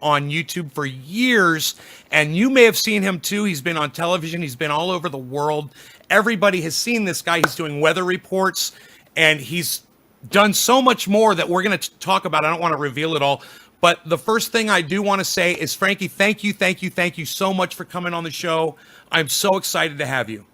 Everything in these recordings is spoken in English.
on YouTube for years, and you may have seen him too. He's been on television. He's been all over the world. Everybody has seen this guy. He's doing weather reports, and he's done so much more that we're going to talk about. I don't want to reveal it all. But the first thing I do want to say is, Frankie, thank you so much for coming on the show. I'm so excited to have you.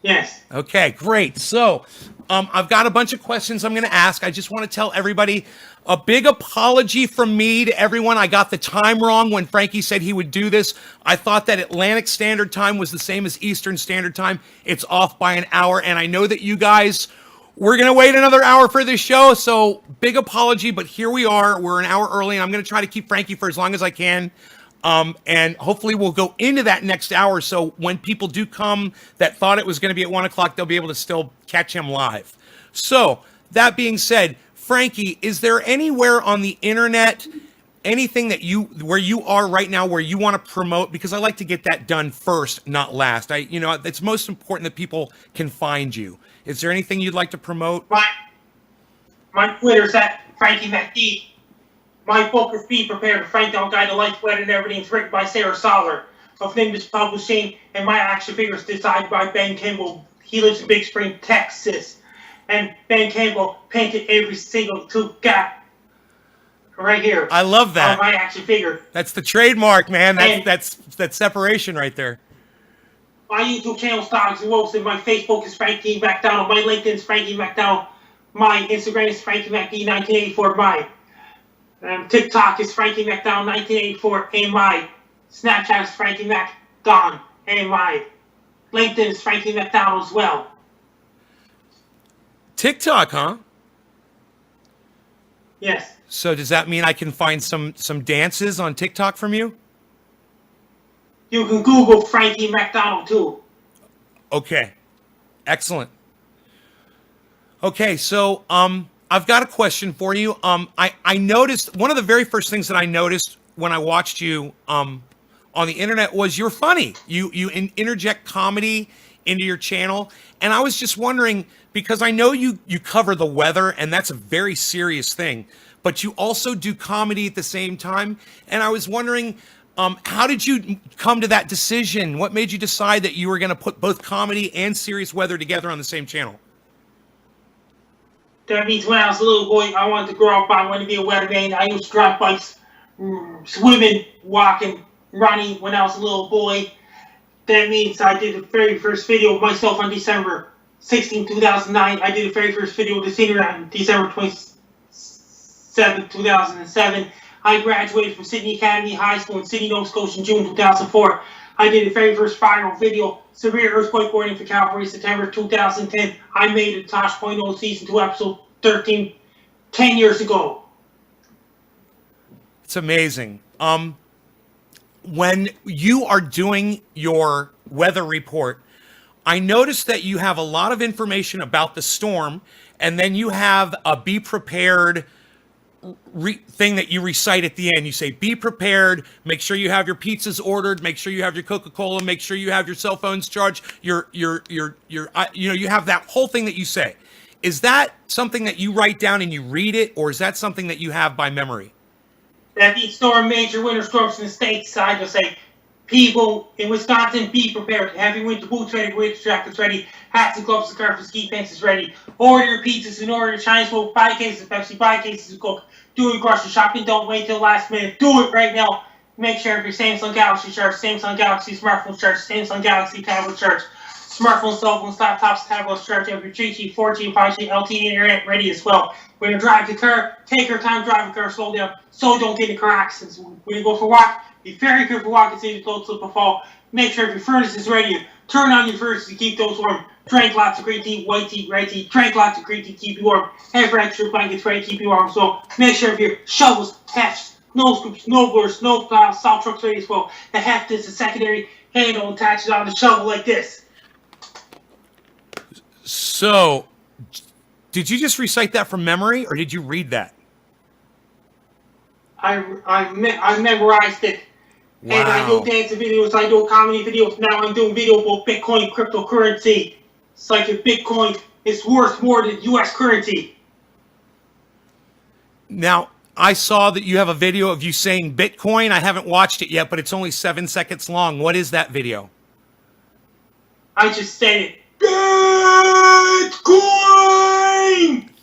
Yes. Okay, great. So I've got a bunch of questions I'm going to ask. I just want to tell everybody a big apology from me to everyone. I got the time wrong when Frankie said he would do this. I thought that Atlantic Standard Time was the same as Eastern Standard Time. It's off by an hour, and I know that you guys, we're going to wait another hour for this show, so big apology, but here we are. We're an hour early, and I'm going to try to keep Frankie for as long as I can. And hopefully we'll go into that next hour. So when people do come that thought it was going to be at 1 o'clock, they'll be able to still catch him live. So that being said, Frankie, is there anywhere on the internet, anything that where you are right now, where you want to promote? Because I like to get that done first, not last. It's most important that people can find you. Is there anything you'd like to promote? My Twitter's at Frankie MacD. My book is Be Prepared, Frank Down Guide to Life, Weather, and Everything is written by Sarah Soller of Nimbus Publishing, and my action figures designed by Ben Kimball. He lives in Big Spring, Texas. And Ben Kimball painted every single gap right here. I love that. On my action figure. That's the trademark, man. That's separation right there. My YouTube channel is Dogs and Wolves, and my Facebook is Frankie MacDonald. My LinkedIn is Frankie MacDonald. My Instagram is Frankie MacD 1984. My TikTok is Frankie MacDonald 1984, and my Snapchat is Frankie MacDonald, and my LinkedIn is Frankie MacDonald as well. TikTok, huh? Yes. So does that mean I can find some dances on TikTok from you? You can Google Frankie MacDonald too. Okay. Excellent. Okay, so I've got a question for you. I noticed, one of the very first things that I noticed when I watched you on the internet was you're funny. You interject comedy into your channel, and I was just wondering, because I know you cover the weather, and that's a very serious thing, but you also do comedy at the same time, and I was wondering, how did you come to that decision? What made you decide that you were going to put both comedy and serious weather together on the same channel? That means when I was a little boy, I wanted to grow up. I wanted to be a weatherman. I used to drive bikes, swimming, walking, running when I was a little boy. That means I did the very first video of myself on December 16, 2009. I did the very first video of the senior on December 27, 2007. I graduated from Sydney Academy High School in Sydney, Nova Scotia in June 2004. I did the very first viral video, Severe Earthquake Warning for California, September 2010. I made it Tosh.0 Season 2, Episode 13, 10 years ago. It's amazing. When you are doing your weather report, I noticed that you have a lot of information about the storm, and then you have a be prepared thing that you recite at the end. You say, be prepared, make sure you have your pizzas ordered, make sure you have your Coca-Cola, make sure you have your cell phones charged, you have that whole thing that you say. Is that something that you write down and you read it, or is that something that you have by memory? That each storm, major winter storms in the states, I just say, people in Wisconsin, be prepared. Have your winter boots ready, winter jackets ready, hats and gloves, scarves, and ski fences ready. Order your pizzas and order your Chinese food, buy cases of Pepsi, buy cases of Coke. Do your grocery shopping, don't wait till the last minute. Do it right now. Make sure if your Samsung Galaxy charge, Samsung Galaxy smartphone charge, Samsung Galaxy tablet charge, smartphone, cell phones, laptops, tablets charge, have your 3G, 4G, 5G, LTE internet ready as well. When you drive the car, take your time, drive the car, slow down, so don't get in car accidents. When you go for a walk, be very careful walking, see the clothes slip or fall. Make sure if your furnace is ready, turn on your furnace to keep those warm. Drink lots of green tea, white tea, red tea. Drink lots of green tea, keep you warm. Have extra blankets ready, keep you warm. So make sure if your shovels, hefts, snow scoops, snow blowers, snow plows, salt trucks ready as well. The heft is a secondary handle attaches on the shovel like this. So, did you just recite that from memory, or did you read that? I memorized it. Wow. And I do dance videos, I do comedy videos. Now I'm doing video about Bitcoin cryptocurrency. It's like if Bitcoin is worth more than U.S. currency. Now, I saw that you have a video of you saying Bitcoin. I haven't watched it yet, but it's only 7 seconds long. What is that video? I just said it. Bitcoin!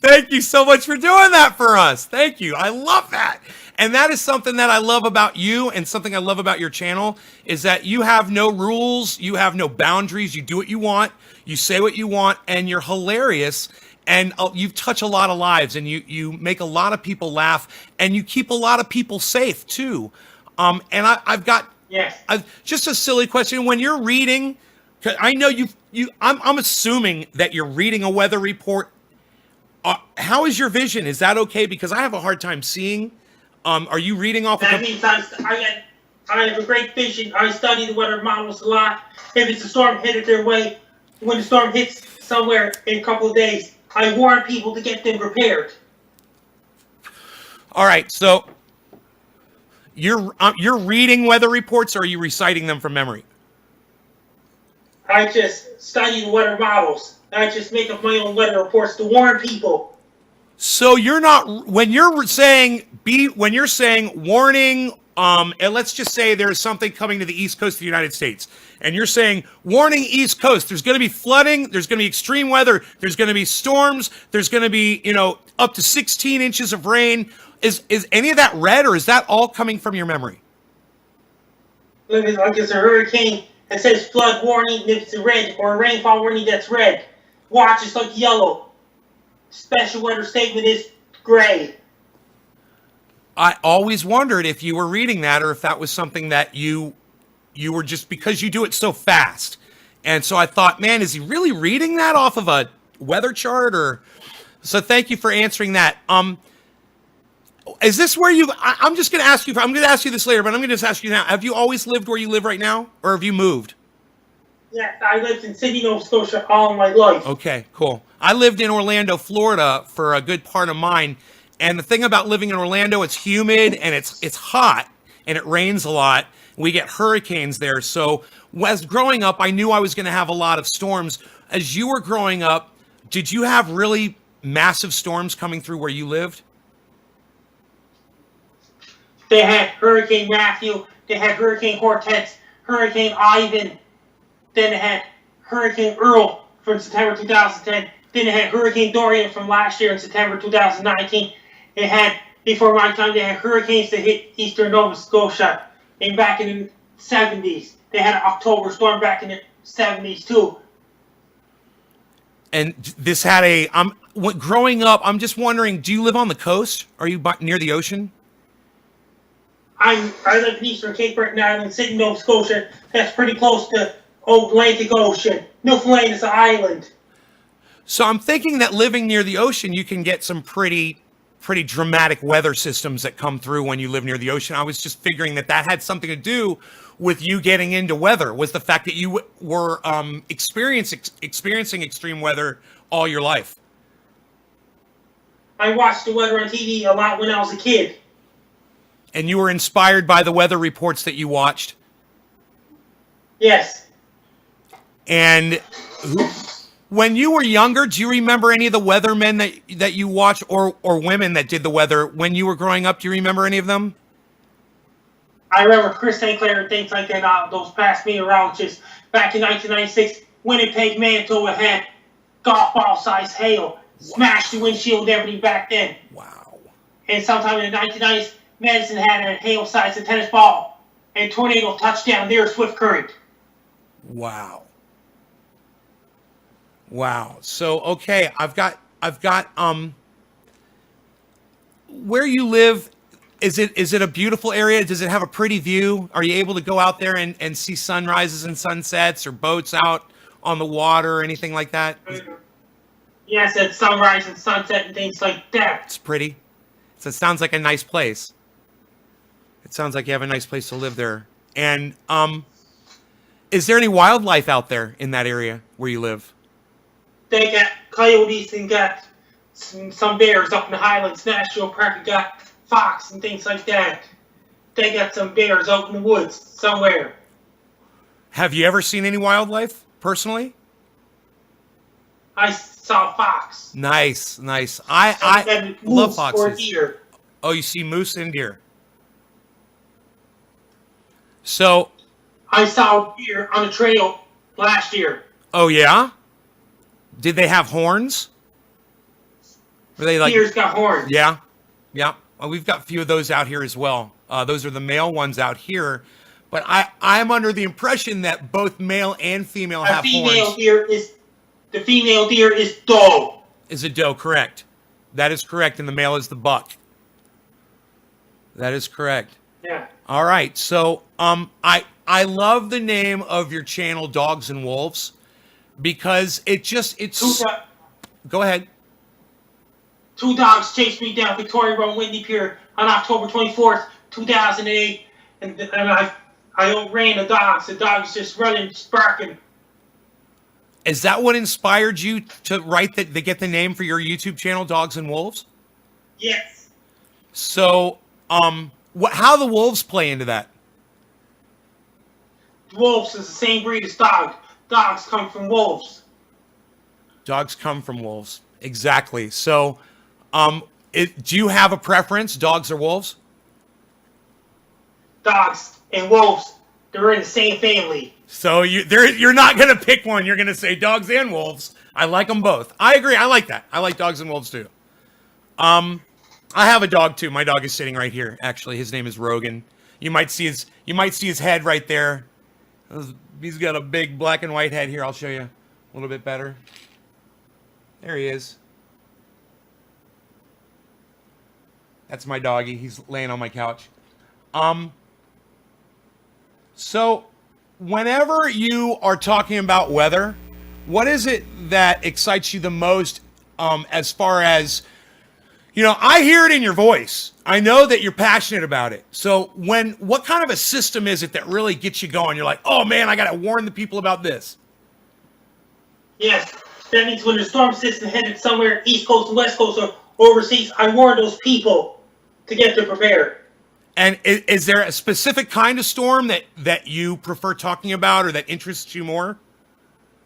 Thank you so much for doing that for us. Thank you. I love that. And that is something that I love about you, and something I love about your channel is that you have no rules, you have no boundaries, you do what you want, you say what you want, and you're hilarious. And you touch a lot of lives, and you make a lot of people laugh, and you keep a lot of people safe too. And I've got Yes. Just a silly question. When you're reading, 'cause I know I'm assuming that you're reading a weather report. How is your vision? Is that okay? Because I have a hard time seeing. Are you reading off? That means I have a great vision. I study the weather models a lot. If it's a storm headed their way, when the storm hits somewhere in a couple of days, I warn people to get them prepared. All right, so you're reading weather reports, or are you reciting them from memory? I just study the weather models. I just make up my own weather reports to warn people. So you're not when you're saying warning. And let's just say there's something coming to the East Coast of the United States, and you're saying warning East Coast. There's going to be flooding. There's going to be extreme weather. There's going to be storms. There's going to be up to 16 inches of rain. Is any of that red, or is that all coming from your memory? Like it's a hurricane that says flood warning, and if it's a red, or a rainfall warning that's red, watch it's like yellow. Special weather statement is gray. I always wondered if you were reading that, or if that was something that you were just, because you do it so fast. And so I thought, man, is he really reading that off of a weather chart? Or so thank you for answering that. Is this where I'm just going to ask you, I'm going to ask you this later, but I'm going to just ask you now. Have you always lived where you live right now, or have you moved? Yes, I lived in Sydney, Nova Scotia all my life. Okay, cool. I lived in Orlando, Florida for a good part of mine. And the thing about living in Orlando, it's humid and it's hot and it rains a lot. We get hurricanes there. So as growing up, I knew I was going to have a lot of storms. As you were growing up, did you have really massive storms coming through where you lived? They had Hurricane Matthew, they had Hurricane Hortense, Hurricane Ivan, then they had Hurricane Earl from September 2010, then they had Hurricane Dorian from last year in September 2019. They had, before my time, they had hurricanes that hit eastern Nova Scotia and back in the 70s. They had an October storm back in the 70s too. And this had growing up, I'm just wondering, do you live on the coast? Are you near the ocean? I live in eastern Cape Breton Island, Sydney, Nova Scotia. That's pretty close to Atlantic Ocean. Newfoundland is an island. So I'm thinking that living near the ocean, you can get some pretty dramatic weather systems that come through when you live near the ocean. I was just figuring that had something to do with you getting into weather, was the fact that you were experiencing extreme weather all your life. I watched the weather on TV a lot when I was a kid. And you were inspired by the weather reports that you watched? Yes. And when you were younger, do you remember any of the weathermen that you watched, or women that did the weather when you were growing up? Do you remember any of them? I remember Chris St. Clair and things like that, those past meteorologists. Back in 1996, Winnipeg, Manitoba had golf ball size hail. Smashed the windshield and everything back then. Wow. And sometime in the 1990s, Madison had a hail size of tennis ball and tornado touchdown near Swift Current. Wow. Wow. So, okay, I've got where you live, is it a beautiful area? Does it have a pretty view? Are you able to go out there and see sunrises and sunsets, or boats out on the water or anything like that? Yes, it's sunrise and sunset and things like that. It's pretty. So it sounds like a nice place. It sounds like you have a nice place to live there. And is there any wildlife out there in that area where you live? They got coyotes and got some bears up in the Highlands National Park. And got fox and things like that. They got some bears out in the woods somewhere. Have you ever seen any wildlife personally? I saw fox. Nice. I love foxes. Oh, you see moose and deer. So, I saw deer on the trail last year. oh yeah? Did they have horns? Were they like Deer's got horns. Yeah, yeah. Well, we've got a few of those out here as well. Those are the male ones out here. But I'm under the impression that both male and female have horns. The female deer is doe. Is a doe, correct? That is correct, and the male is the buck. That is correct. Yeah. All right. So I love the name of your channel, Dogs and Wolves, because it's. Go ahead. 2 dogs chased me down Victoria Road, Windy Pier on October 24th, 2008, and I outran the dogs. The dogs just running, barking. Is that what inspired you to write that? They get the name for your YouTube channel, Dogs and Wolves? Yes. So, how the wolves play into that? Wolves is the same breed as dogs. Dogs come from wolves. Dogs come from wolves. Exactly. So, do you have a preference, dogs or wolves? Dogs and wolves, they're in the same family. So you're not going to pick one. You're going to say dogs and wolves. I like them both. I agree. I like that. I like dogs and wolves too. I have a dog too. My dog is sitting right here. Actually, his name is Rogan. You might see his head right there. He's got a big black and white head here. I'll show you a little bit better. There he is. That's my doggy. He's laying on my couch. So whenever you are talking about weather, what is it that excites you the most, as far as, I hear it in your voice. I know that you're passionate about it. So what kind of a system is it that really gets you going? You're like, oh man, I got to warn the people about this. Yes. That means when the storm system headed somewhere East Coast and West Coast or overseas, I warn those people to get them prepared. And is there a specific kind of storm that you prefer talking about or that interests you more?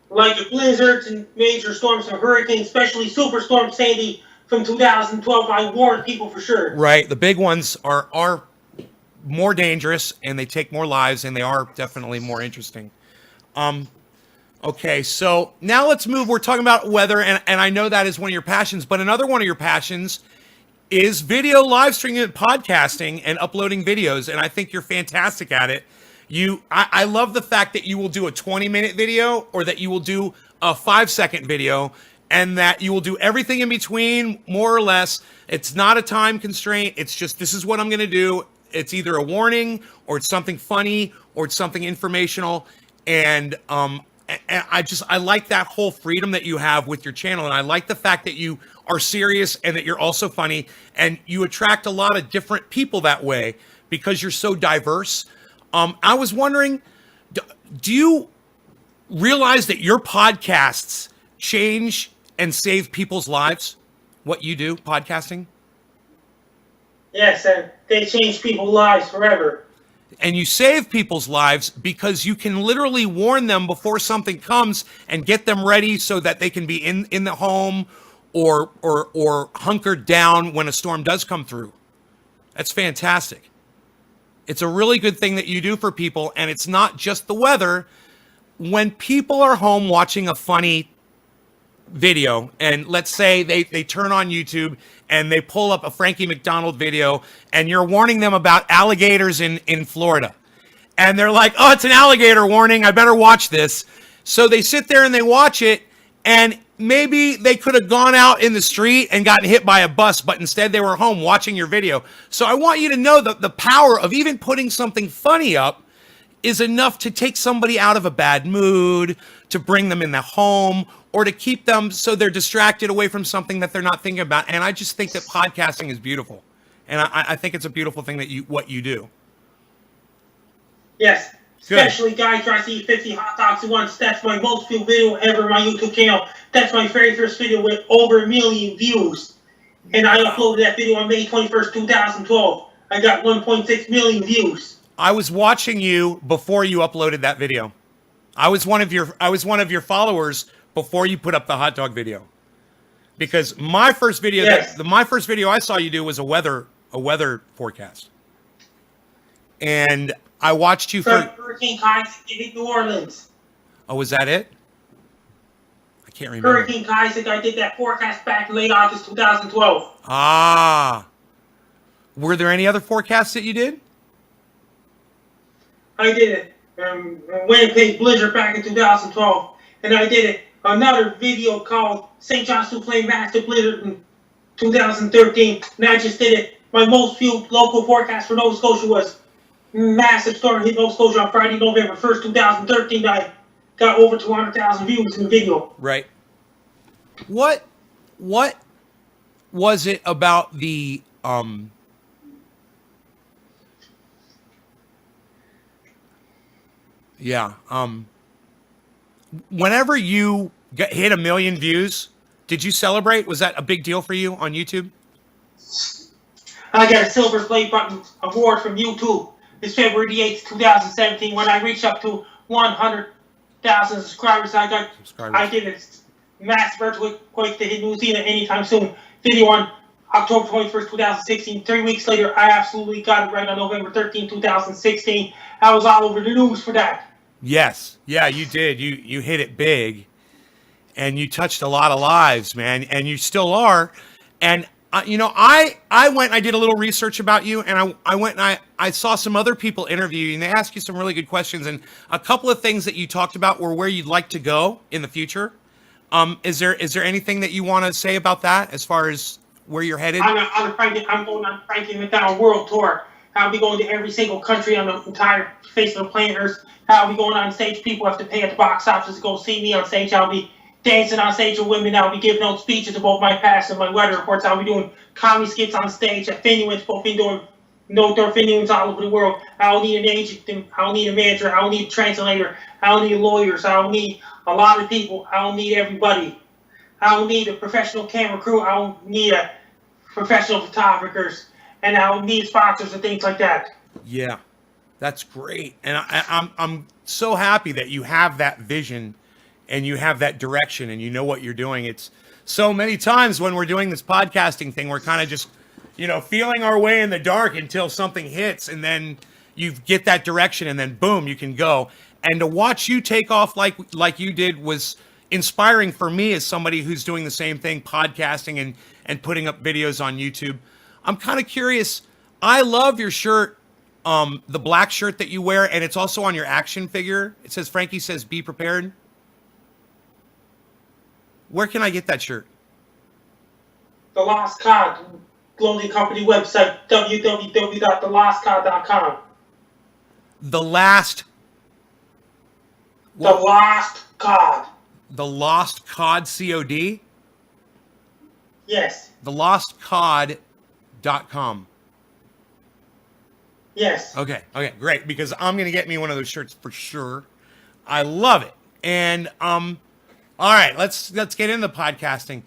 Like the blizzards and major storms and hurricanes, especially Superstorm Sandy from 2012, I warned people for sure. Right. The big ones are more dangerous and they take more lives and they are definitely more interesting. Okay, so now let's move. We're talking about weather, and I know that is one of your passions, but another one of your passions is video live streaming and podcasting and uploading videos, and I think you're fantastic at it. I love the fact that you will do a 20-minute video or that you will do a 5-second video and that you will do everything in between, more or less. It's not a time constraint. It's just, this is what I'm going to do. It's either a warning or it's something funny or it's something informational, and I like that whole freedom that you have with your channel. And I like the fact that you are serious and that you're also funny and you attract a lot of different people that way because you're so diverse. I was wondering, do you realize that your podcasts change and save people's lives? What you do, podcasting? Yes, and they change people's lives forever. And you save people's lives because you can literally warn them before something comes and get them ready so that they can be in the home or hunkered down when a storm does come through. That's fantastic. It's a really good thing that you do for people, and it's not just the weather. When people are home watching a funny video, and let's say they turn on YouTube and they pull up a Frankie MacDonald video and you're warning them about alligators in Florida. And they're like, oh, it's an alligator warning. I better watch this. So they sit there and they watch it, and maybe they could have gone out in the street and gotten hit by a bus, but instead they were home watching your video. So I want you to know that the power of even putting something funny up is enough to take somebody out of a bad mood, to bring them in the home, or to keep them so they're distracted away from something that they're not thinking about. And I just think that podcasting is beautiful. And I think it's a beautiful thing that what you do. Yes. Good. Especially guys trying to eat 50 hot dogs at once. That's my most viewed video ever on my YouTube channel. That's my very first video with over 1 million views. And I uploaded that video on May 21st, 2012. I got 1.6 million views. I was watching you before you uploaded that video. I was one of your followers before you put up the hot dog video. Because my first video, yes. my first video I saw you do was a weather a weather forecast. And I watched you for. Hurricane Kai hit New Orleans. Oh, was that it? I can't remember. Hurricane Isaac, I did that forecast back in late August 2012. Ah. Were there any other forecasts that you did? I did it. Winnipeg Blizzard back in 2012. And I did it. Another video called St. John's Souffle Master Blizzard in 2013. And I just did it. My most viewed local forecast for Nova Scotia was massive storm hit Nova Scotia on Friday, November 1st, 2013. I got over 200,000 views in the video. Right. What was it about the whenever you hit 1 million views, did you celebrate? Was that a big deal for you on YouTube? I got a silver play button award from YouTube. It's February the 8th, 2017, when I reached up to 100,000 subscribers. I did a massive earthquake to hit New Zealand anytime soon. Video on October 21st, 2016. 3 weeks later, I absolutely got it right on November 13th, 2016. I was all over the news for that. Yes. Yeah, you did. You hit it big. And you touched a lot of lives, man. And you still are. And, I went and I did a little research about you. And I went and I saw some other people interview you. And they asked you some really good questions. And a couple of things that you talked about were where you'd like to go in the future. Is there anything that you want to say about that as far as where you're headed? I'm going on Frankie MacDonald World Tour. I'll be going to every single country on the entire face of the planet Earth. I'll be going on stage. People have to pay at the box office to go see me on stage. I'll be dancing on stage with women. I'll be giving out speeches about my past and my weather reports. I'll be doing comedy skits on stage at Finuans, both indoor and outdoor Finuans all over the world. I'll need an agent. I'll need a manager. I'll need a translator. I'll need lawyers. I'll need a lot of people. I'll need everybody. I'll need a professional camera crew. I'll need a professional photographers. And I'll need sponsors and things like that. Yeah, that's great. And I'm so happy that you have that vision and you have that direction and you know what you're doing. It's so many times when we're doing this podcasting thing, we're kind of just, feeling our way in the dark until something hits and then you get that direction and then boom, you can go. And to watch you take off like you did was inspiring for me as somebody who's doing the same thing, podcasting and putting up videos on YouTube. I'm kind of curious. I love your shirt, the black shirt that you wear, and it's also on your action figure. It says, Frankie says, be prepared. Where can I get that shirt? The Lost Cod, clothing company website, www.thelostcod.com. The Lost Cod. The Lost Cod, COD? Yes. thelostcod.com. Yes. Okay, great, because I'm going to get me one of those shirts for sure. I love it. And all right, let's get into podcasting.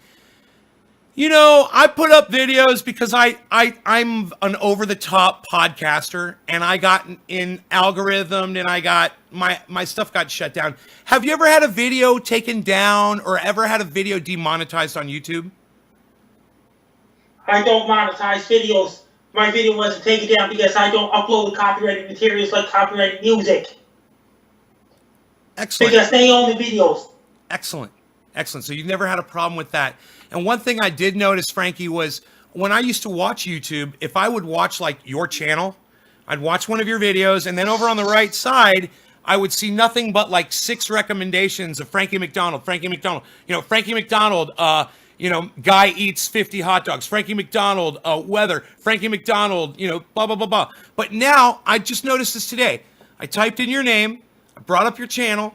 I put up videos because I'm an over-the-top podcaster, and I got in algorithmed, and I got my stuff got shut down. Have you ever had a video taken down or ever had a video demonetized on YouTube? I don't monetize videos. My video wasn't taken down because I don't upload copyrighted materials like copyrighted music. Excellent. Because they own the videos. Excellent. So you've never had a problem with that. And one thing I did notice, Frankie, was when I used to watch YouTube, if I would watch like your channel, I'd watch one of your videos, and then over on the right side, I would see nothing but like 6 recommendations of Frankie MacDonald. Frankie MacDonald, guy eats 50 hot dogs. Frankie MacDonald, weather. Frankie MacDonald, blah, blah, blah, blah. But now, I just noticed this today. I typed in your name, I brought up your channel,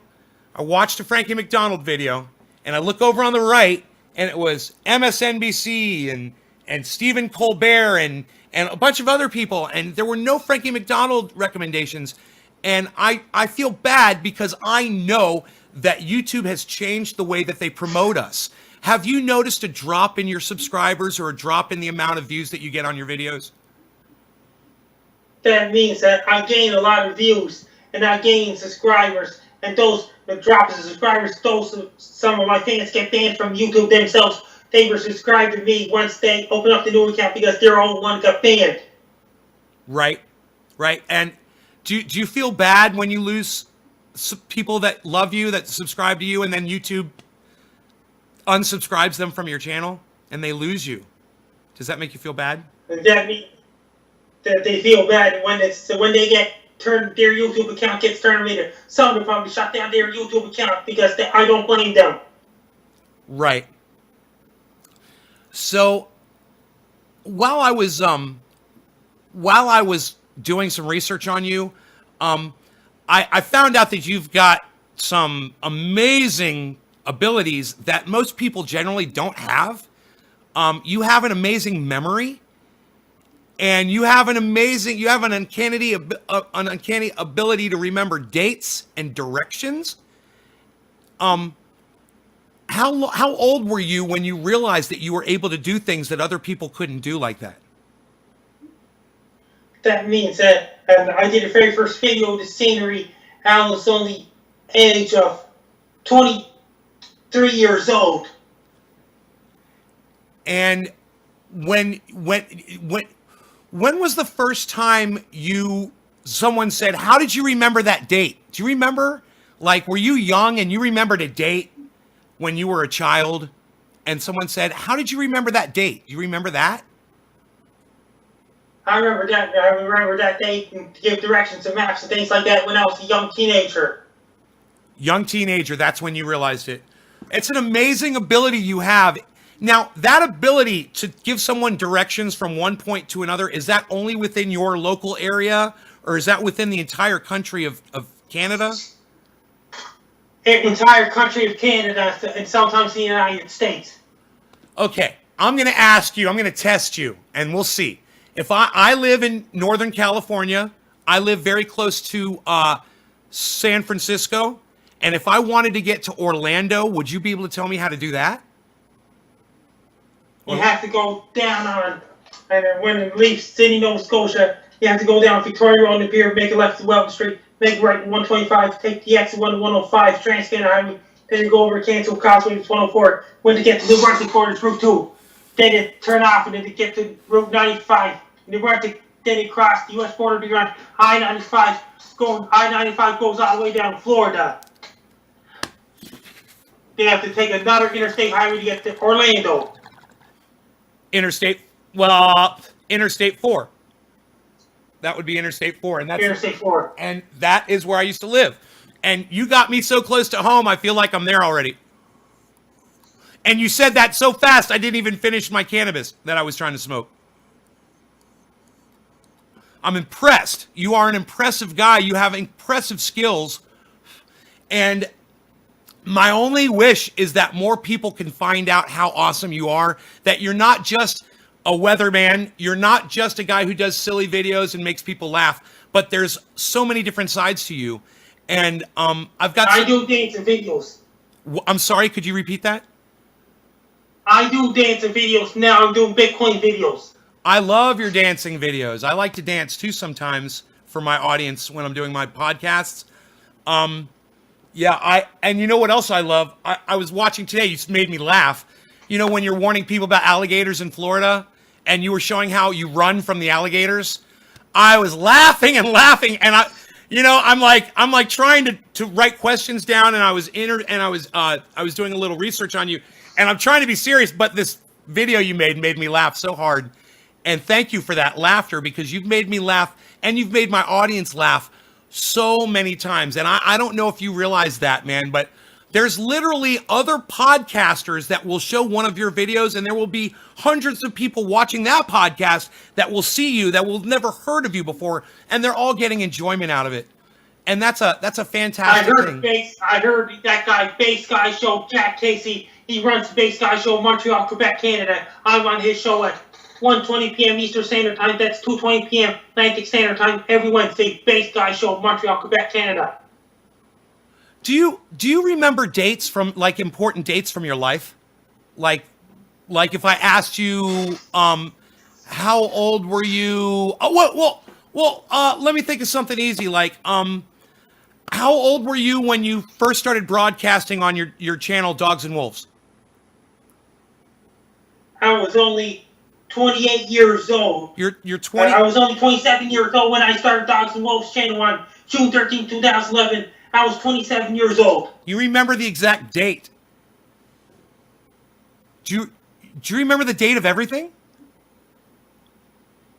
I watched a Frankie MacDonald video, and I look over on the right, and it was MSNBC and Stephen Colbert and a bunch of other people, and there were no Frankie MacDonald recommendations. And I feel bad because I know that YouTube has changed the way that they promote us. Have you noticed a drop in your subscribers or a drop in the amount of views that you get on your videos? That means that I gain a lot of views and I gain subscribers, and the drop in subscribers, some of my fans get banned from YouTube themselves they were subscribed to me once they opened up the new account because their old one got banned. Right, right. And do you feel bad when you lose people that love you, that subscribe to you, and then YouTube unsubscribes them from your channel and they lose you? Does that make you feel bad? That means that they feel bad when they get turned, their YouTube account gets terminated. Some of them probably shut down their YouTube account because I don't blame them. Right. So while I was doing some research on you, I found out that you've got some amazing abilities that most people generally don't have. You have an amazing memory, and you have an uncanny ability to remember dates and directions. How old were you when you realized that you were able to do things that other people couldn't do like that? That means that I did the very first video of the scenery. I was only age of 23 years old. And when was the first time someone said, "How did you remember that date?" Do you remember? Like, were you young and you remembered a date when you were a child, and someone said, "How did you remember that date?" Do you remember that? I remember that date and to give directions to maps and things like that when I was a young teenager. Young teenager, that's when you realized it. It's an amazing ability you have. Now, that ability to give someone directions from one point to another, is that only within your local area, or is that within the entire country of Canada? The entire country of Canada and sometimes the United States. Okay, I'm going to test you, and we'll see. If I live in Northern California, I live very close to San Francisco, and if I wanted to get to Orlando, would you be able to tell me how to do that? You have to go down on, and when it leaves Sydney, Nova Scotia, you have to go down Victoria Road and Pier, make a left to Welton Street, make a right to 125, take the exit 105, Transcanada Highway, then you go over Cancel Causeway to 104, when to get to New Brunswick Quarters, Route 2. Then you turn off and then to get to Route 95. New Brunswick, then you cross the U.S. border to run I-95. I-95 goes all the way down to Florida. They have to take another interstate highway to get to Orlando. Interstate 4. That would be Interstate 4. And that's Interstate 4. And that is where I used to live. And you got me so close to home, I feel like I'm there already. And you said that so fast, I didn't even finish my cannabis that I was trying to smoke. I'm impressed. You are an impressive guy. You have impressive skills. And my only wish is that more people can find out how awesome you are, that you're not just a weatherman. You're not just a guy who does silly videos and makes people laugh, but there's so many different sides to you. And I do dance and videos. I'm sorry, could you repeat that? I do dance and videos now. I'm doing Bitcoin videos. I love your dancing videos. I like to dance too sometimes for my audience when I'm doing my podcasts. And you know what else I love? I was watching today, you made me laugh. You know, when you're warning people about alligators in Florida and you were showing how you run from the alligators, I was laughing and I'm like trying to write questions down, and I was doing a little research on you, and I'm trying to be serious, but this video you made me laugh so hard. And thank you for that laughter, because you've made me laugh and you've made my audience laugh so many times. And I don't know if you realize that, man, but there's literally other podcasters that will show one of your videos, and there will be hundreds of people watching that podcast that will see you, that will never heard of you before, and they're all getting enjoyment out of it. And that's a fantastic thing. I heard that guy, Bass Guy Show, Jack Casey. He runs the Bass Guy Show, Montreal, Quebec, Canada. I'm on his show at 1:20 p.m. Eastern Standard Time. That's 2:20 p.m. Atlantic Standard Time every Wednesday. Bass Guy Show, Montreal, Quebec, Canada. Do you remember dates from, like, important dates from your life? Like if I asked you, how old were you? Oh, well, let me think of something easy. Like, how old were you when you first started broadcasting on your channel, Dogs and Wolves? I was only 28 years old. You're 20. I was only 27 years old when I started Dogs and Wolves channel on June 13, 2011. I was 27 years old. You remember the exact date? Do you remember the date of everything?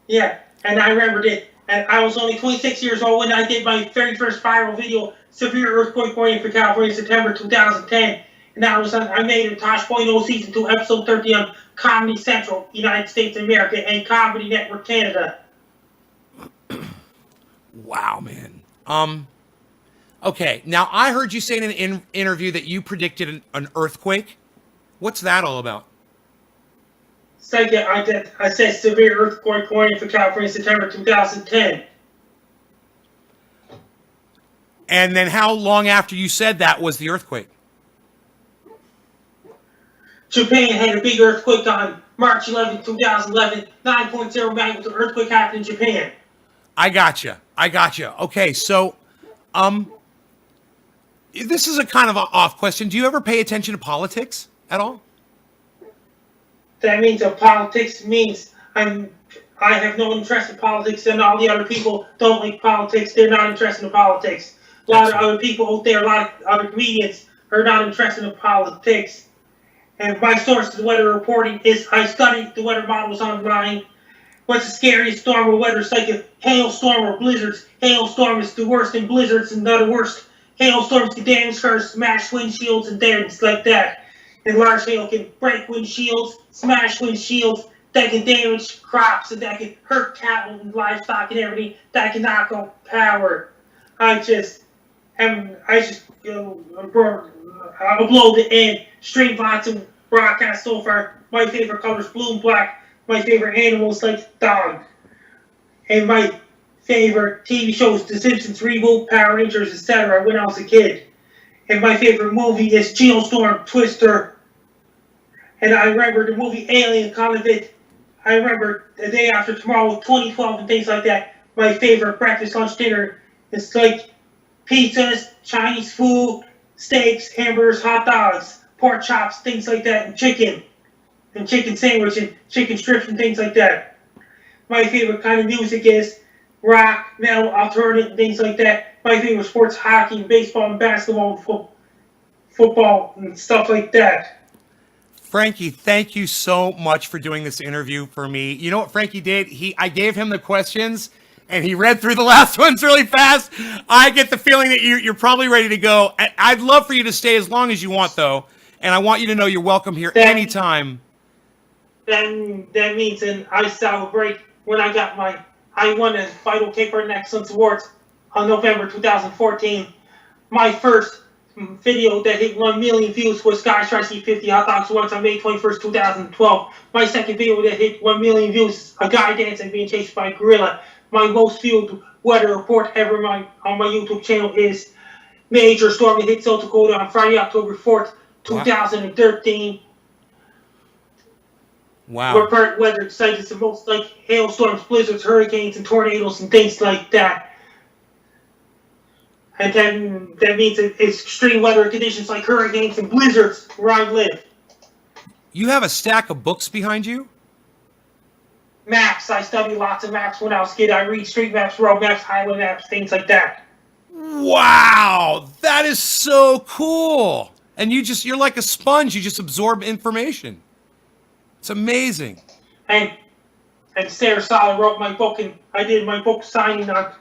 Yeah, and I remembered it. And I was only 26 years old when I did my very first viral video, Severe Earthquake Warning for California, September 2010. And I made it Tosh.0 Season 2, Episode 30 on Comedy Central, United States of America, and Comedy Network Canada. Wow, man. Okay, now I heard you say in an interview that you predicted an earthquake. What's that all about? Second, I said Severe Earthquake Warning for California, September 2010. And then how long after you said that was the earthquake? Japan had a big earthquake on March 11, 2011. 9.0 magnitude earthquake happened in Japan. I gotcha. Okay, so, this is a kind of an off question. Do you ever pay attention to politics at all? That means politics means I have no interest in politics, and all the other people don't like politics. They're not interested in politics. A lot of other people out there, a lot of other comedians are not interested in politics. And my source of weather reporting is I studied the weather models online. What's the scariest storm or weather? It's like a hailstorm or blizzards. Hailstorm is the worst, and blizzards and the worst. Hailstorms can damage cars, smash windshields, and things like that. And large hail can break windshields, smash windshields, that can damage crops, and that can hurt cattle and livestock and everything. That can knock out power. I just uploaded and streamed lots of broadcasts so far. My favorite color is blue and black. My favorite animal is like dog. And my favorite TV shows, The Simpsons, Reboot, Power Rangers, etc. when I was a kid. And my favorite movie is Geostorm, Twister. And I remember the movie Alien, kind of it. I remember The Day After Tomorrow, 2012, and things like that. My favorite breakfast, lunch, dinner is like pizzas, Chinese food, steaks, hamburgers, hot dogs, pork chops, things like that, and chicken sandwich, and chicken strips, and things like that. My favorite kind of music is rock, metal, alternative, and things like that. My favorite sports, hockey, baseball, and basketball, and football, and stuff like that. Frankie, thank you so much for doing this interview for me. You know what Frankie did? I gave him the questions, and he read through the last ones really fast. I get the feeling that you're probably ready to go. I'd love for you to stay as long as you want, though, and I want you to know you're welcome here anytime. That means, and I celebrate when I won the Vital Caper and Excellence Awards on November 2014. My first video that hit 1 million views was Guys Try to See 50 Hot Dogs Once on May 21st, 2012. My second video that hit 1 million views is a guy dancing being chased by a gorilla. My most viewed weather report ever on my YouTube channel is Major Storm that hit South Dakota on Friday, October 4th, 2013. Wow. Report weather sites the most like hailstorms, blizzards, hurricanes, and tornadoes, and things like that. And then that means it's extreme weather conditions like hurricanes and blizzards where I live. You have a stack of books behind you? Maps. I studied lots of maps when I was a kid. I read street maps, road maps, highway maps, things like that. Wow, that is so cool. And you're like a sponge. You just absorb information. It's amazing. And Sarah Sala wrote my book, and I did my book signing on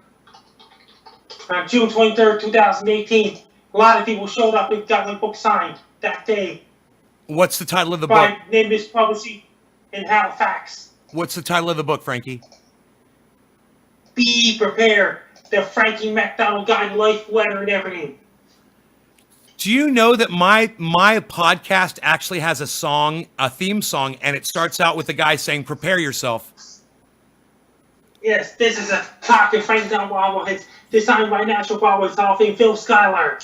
June 23rd, 2018. A lot of people showed up and got my book signed that day. What's the title of the book? By Nimbus Publishing in Halifax. What's the title of the book, Frankie? Be Prepared. The Frankie MacDonald Guide to Life, Weather, and Everything. Do you know that my podcast actually has a theme song, and it starts out with a guy saying, "Prepare yourself." Yes, this is a talking Frankie MacDonald bobblehead designed by National Bobbleheads Hall of Fame Phil Skylar.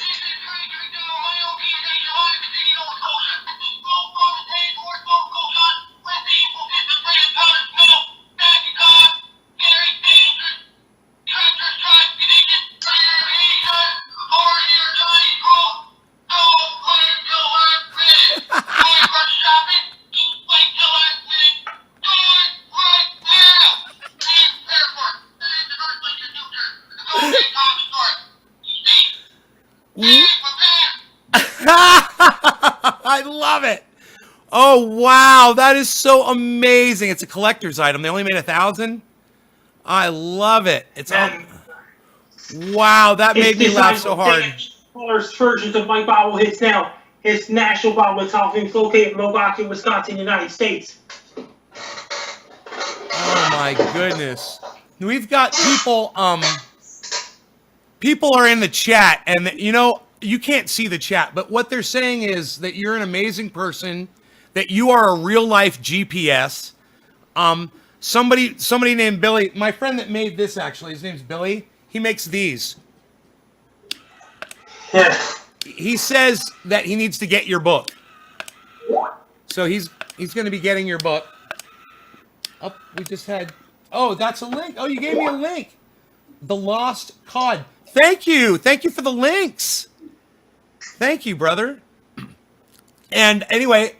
Oh, wow. That is so amazing. It's a collector's item. They only made 1,000. I love it. It's wow. That made me laugh so hard. Colors versions of my bobbleheads now. It's national bobblehead Hall located in Milwaukee, Wisconsin, United States. Oh my goodness. We've got people people are in the chat, and you know, you can't see the chat, but what they're saying is that you're an amazing person, that you are a real life GPS. Somebody named Billy, my friend that made this, actually, his name's Billy. He makes these. Yeah. He says that he needs to get your book. So he's going to be getting your book. Oh, we just had, oh, that's a link. Oh, you gave me a link. The Lost Cod. Thank you. Thank you for the links. Thank you, brother. And anyway,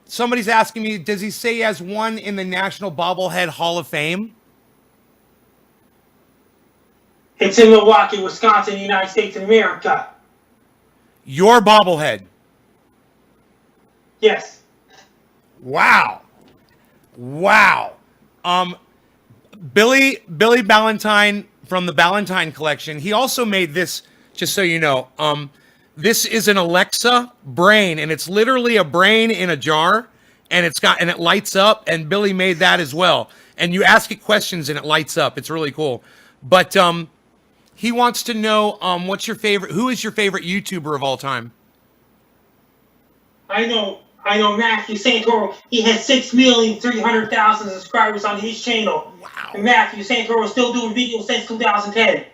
somebody's asking me, does he say he has one in the National Bobblehead Hall of Fame? It's in Milwaukee, Wisconsin, United States of America. Your bobblehead. Yes. Wow. Wow. Billy Ballantyne from the Ballantyne collection. He also made this, just so you know. This is an Alexa brain, and it's literally a brain in a jar, and it lights up, and Billy made that as well. And you ask it questions and it lights up. It's really cool. But he wants to know who is your favorite YouTuber of all time? I know Matthew Santoro. He has 6,300,000 subscribers on his channel. Wow. And Matthew Santoro is still doing videos since 2010.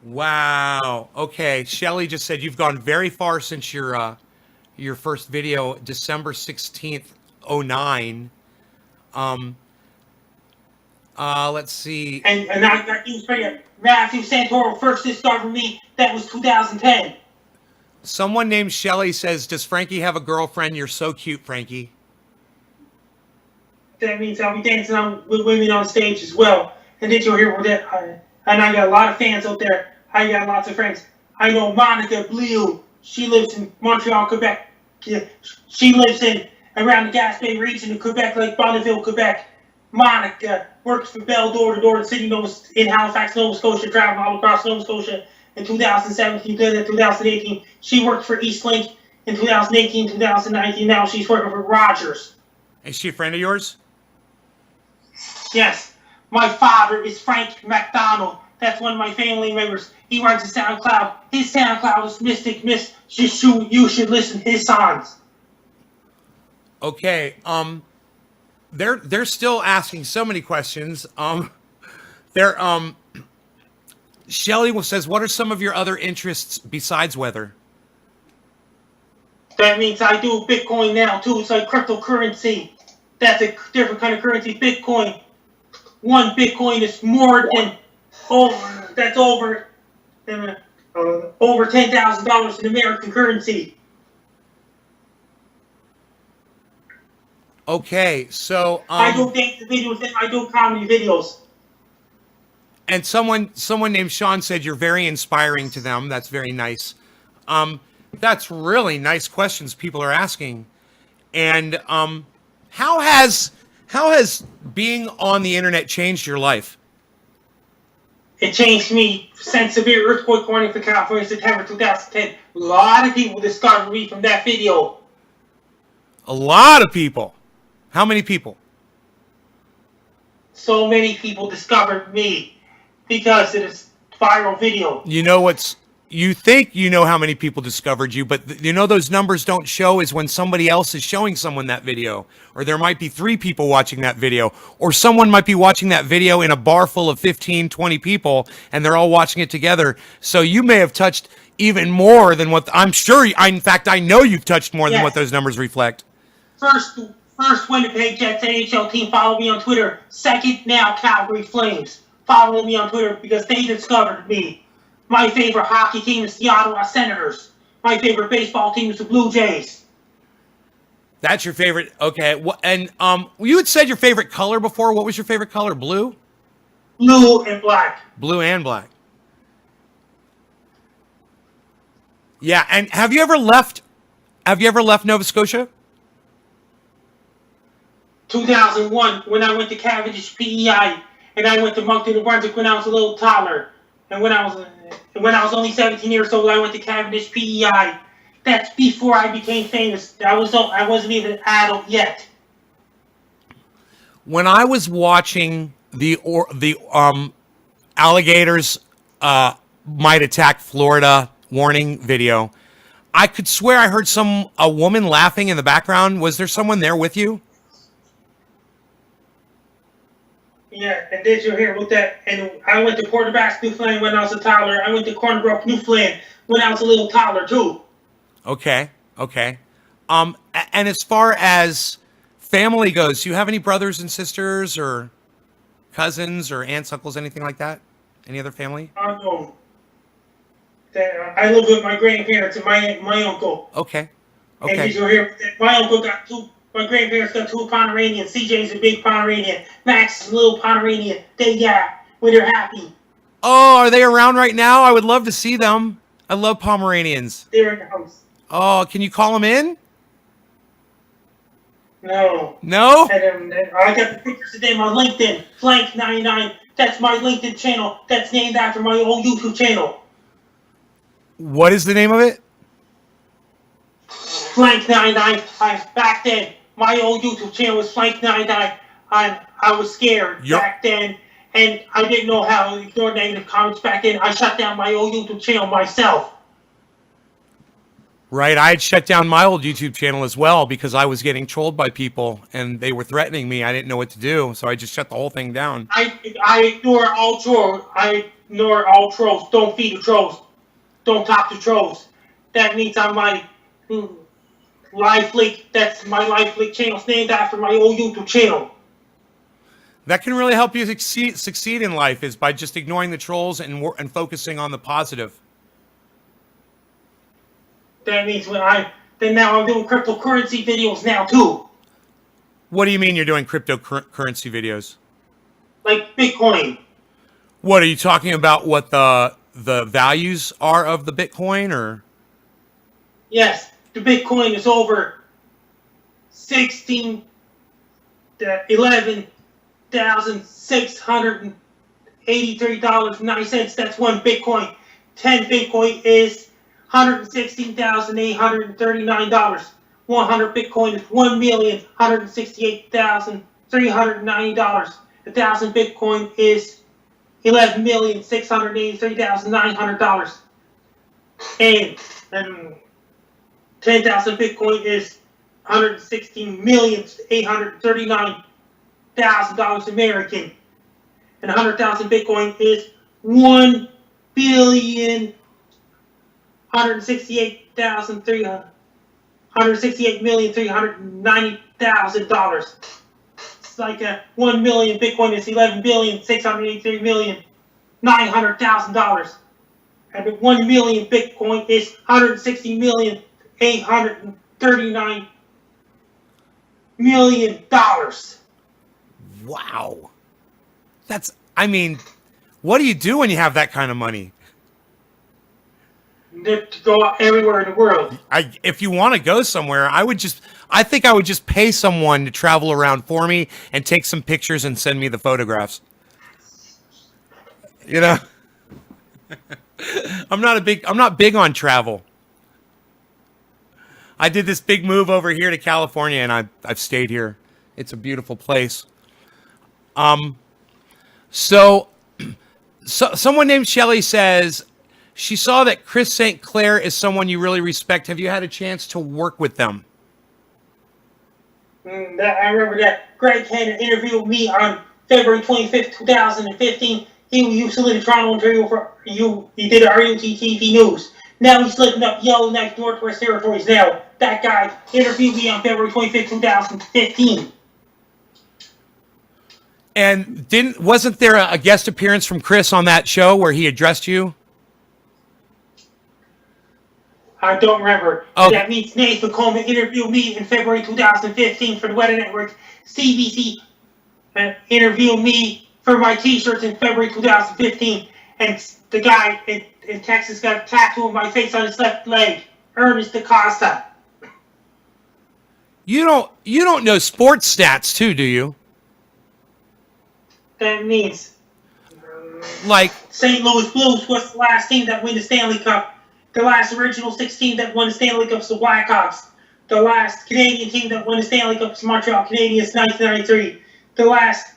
Wow. Okay. Shelly just said you've gone very far since your first video, December 16th, 09. Let's see. And I got news for you. Matthew Santoro first discovered me. That was 2010. Someone named Shelly says, does Frankie have a girlfriend? You're so cute, Frankie. That means I'll be dancing with women on stage as well. And then you'll hear what that. And I got a lot of fans out there. I got lots of friends. I know Monica Bleu. She lives in Montreal, Quebec. She lives around the Gaspé region of Quebec, like Bonneville, Quebec. Monica works for Bell Door to Door City in Halifax, Nova Scotia, traveling all across Nova Scotia in 2017 to 2018. She worked for Eastlink in 2018, 2019. Now she's working for Rogers. Is she a friend of yours? Yes. My father is Frank MacDonald. That's one of my family members. He runs a SoundCloud. His SoundCloud is Mystic Miss. You should listen to his songs. Okay. They're still asking so many questions. Shelly says, what are some of your other interests besides weather? That means I do Bitcoin now too. It's like cryptocurrency. That's a different kind of currency. Bitcoin. One Bitcoin is more than over $10,000 in American currency. Okay, so I do dance videos and I do comedy videos. And someone named Sean said you're very inspiring to them. That's very nice. That's really nice questions people are asking. And how has being on the internet changed your life? It changed me since severe earthquake warning for California in September 2010. A lot of people discovered me from that video. A lot of people. How many people? So many people discovered me because of this viral video. You think you know how many people discovered you, but you know those numbers don't show is when somebody else is showing someone that video, or there might be 3 people watching that video, or someone might be watching that video in a bar full of 15, 20 people, and they're all watching it together. So you may have touched even more than what I'm sure. In fact, I know you've touched more than what those numbers reflect. First Winnipeg Jets NHL team, follow me on Twitter. Second, now Calgary Flames. Follow me on Twitter because they discovered me. My favorite hockey team is the Ottawa Senators. My favorite baseball team is the Blue Jays. That's your favorite. Okay. And you had said your favorite color before. What was your favorite color? Blue? Blue and black. Blue and black. Yeah. And have you ever left Have you ever left Nova Scotia? 2001, when I went to Cavendish PEI, and I went to Moncton, New Brunswick when I was a little toddler. And when I was only 17 years old, I went to Cavendish PEI. That's before I became famous. I wasn't even an adult yet. When I was watching the alligators might attack Florida warning video, I could swear I heard a woman laughing in the background. Was there someone there with you? Yeah, and did you hear about that? And I went to Portabass, Newfoundland when I was a toddler. I went to Corner Brook, Newfoundland when I was a little toddler too. Okay. And as far as family goes, do you have any brothers and sisters or cousins or aunts, uncles, anything like that? Any other family? No. I live with my grandparents and my uncle. Okay. And did you hear? My grandparents got two Pomeranians. CJ's a big Pomeranian. Max is a little Pomeranian. When they're happy. Oh, are they around right now? I would love to see them. I love Pomeranians. They're in the house. Oh, can you call them in? No. No? And I got the pictures of them on LinkedIn. Flank99. That's my LinkedIn channel. That's named after my old YouTube channel. What is the name of it? Flank99. Back then, my old YouTube channel was Flank99. I was scared back then, and I didn't know how to ignore negative comments back then. I shut down my old YouTube channel myself. Right, I had shut down my old YouTube channel as well because I was getting trolled by people and they were threatening me. I didn't know what to do, so I just shut the whole thing down. I ignore all trolls. I ignore all trolls. Don't feed the trolls. Don't talk to trolls. That means on my Life Leak. That's my Life Leak channel. It's named after my old YouTube channel. That can really help you succeed in life is by just ignoring the trolls and focusing on the positive. That means now I'm doing cryptocurrency videos now too. What do you mean you're doing cryptocurrency videos? Like Bitcoin. What are you talking about? What the values are of the Bitcoin, or? Yes, the Bitcoin is over $11,683.09. That's one Bitcoin. 10 Bitcoin is $116,839. 100 Bitcoin is $1,168,390. 1,000 Bitcoin is $11,683,900. And 10,000 Bitcoin is $116,839,000 American. And 100,000 Bitcoin is $1,168,390,000. It's like 1 million Bitcoin is $11,683,900,000. And 1 million Bitcoin is $160,839,000,000. Wow. What do you do when you have that kind of money? To go everywhere in the world. If you want to go somewhere, I think I would just pay someone to travel around for me and take some pictures and send me the photographs. You know? I'm not big on travel. I did this big move over here to California and I've stayed here. It's a beautiful place. So someone named Shelly says she saw that Chris St. Clair is someone you really respect. Have you had a chance to work with them? I remember that Greg Hanna interviewed me on February 25th, 2015. He used to live in Toronto, Ontario. He did RUTTV News. Now he's living up Yellowknife, Northwest Territories now. That guy interviewed me on February 25th, 2015. And wasn't there a guest appearance from Chris on that show where he addressed you? I don't remember. Oh. That means Nathan Coleman interviewed me in February 2015 for the Weather Network. CBC interviewed me for my t-shirts in February 2015. And the guy in Texas got a tattoo of my face on his left leg. Ernest DaCosta. You don't know sports stats too, do you? That means Like, St. Louis Blues was the last team that won the Stanley Cup. The last original 6 team that won the Stanley Cup was the Blackhawks. The last Canadian team that won the Stanley Cup was Montreal Canadiens 1993. The last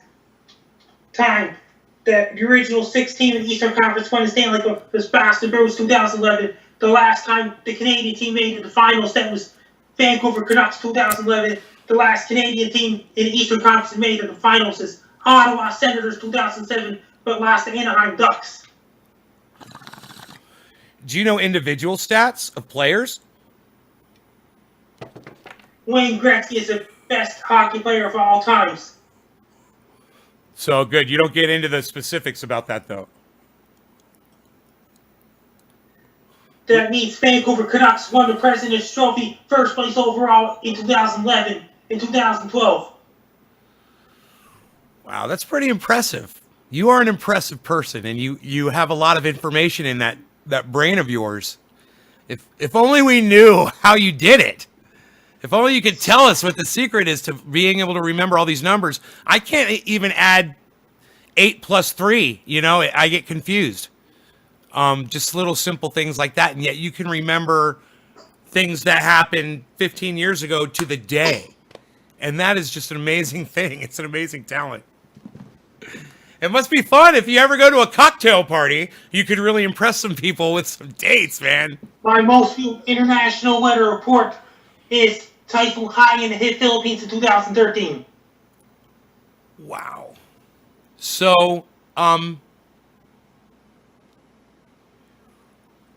time that the original 6 team in the Eastern Conference won the Stanley Cup was Boston Bruins 2011. The last time the Canadian team made it to the finals, that was Vancouver Canucks 2011. The last Canadian team in the Eastern Conference made it to the finals is Ottawa Senators 2007, but lost to Anaheim Ducks. do you know individual stats of players? Wayne Gretzky is the best hockey player of all times. So good. You don't get into the specifics about that, though. That means Vancouver Canucks won the President's Trophy, first place overall in 2011 and 2012. Wow, that's pretty impressive. You are an impressive person, and you have a lot of information in that brain of yours. If only we knew how you did it. If only you could tell us what the secret is to being able to remember all these numbers. I can't even add 8 plus 3. You know, I get confused. Just little simple things like that, and yet you can remember things that happened 15 years ago to the day. And that is just an amazing thing. It's an amazing talent. It must be fun if you ever go to a cocktail party. You could really impress some people with some dates, man. My most viewed international weather report is Typhoon Haiyan hit Philippines in 2013. Wow. So,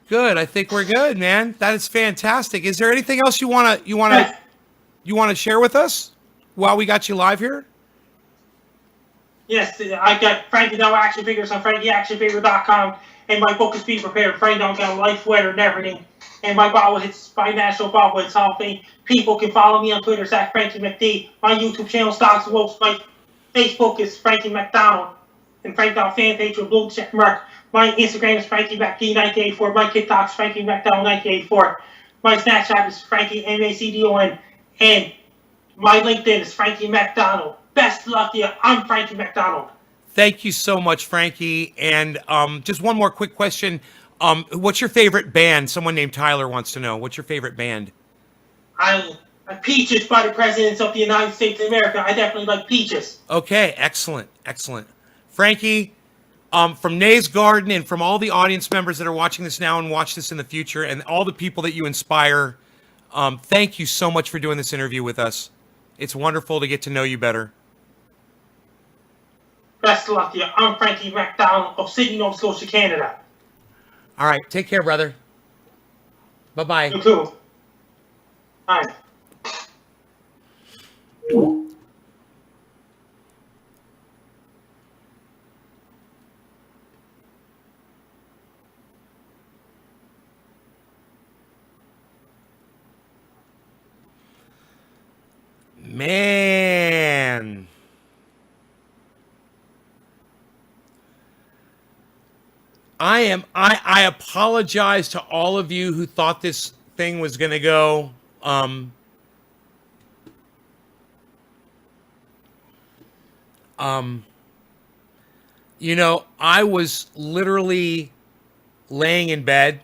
good. I think we're good, man. That is fantastic. Is there anything else you wanna share with us while we got you live here? Yes, I got Frankie Now action figures on FrankieActionFigure.com, and my book is Be Prepared. Frankie Now got life, weather, and everything. And my bobbleheads by National Bobbleheads Hall of Fame. People can follow me on Twitter at Frankie McD. My YouTube channel, Stocks and Wolves. My Facebook is Frankie MacDonald. And Frank Now fan page with blue check mark. My Instagram is Frankie MacD1984. My TikTok is Frankie MacDonald 1984. My Snapchat is Frankie MacDon. And my LinkedIn is Frankie MacDonald. Best of luck to you. I'm Frankie MacDonald. Thank you so much, Frankie. And just one more quick question. What's your favorite band? Someone named Tyler wants to know. What's your favorite band? I Peaches by the Presidents of the United States of America. I definitely like Peaches. Okay, excellent, excellent. Frankie, from Nay's Garden and from all the audience members that are watching this now and watch this in the future and all the people that you inspire, thank you so much for doing this interview with us. It's wonderful to get to know you better. Best of luck to you. I'm Frankie MacDonald of Sydney, Nova Scotia, Canada. All right, take care, brother. Bye-bye. You too. All right. Man. I apologize to all of you who thought this thing was going to go you know, I was literally laying in bed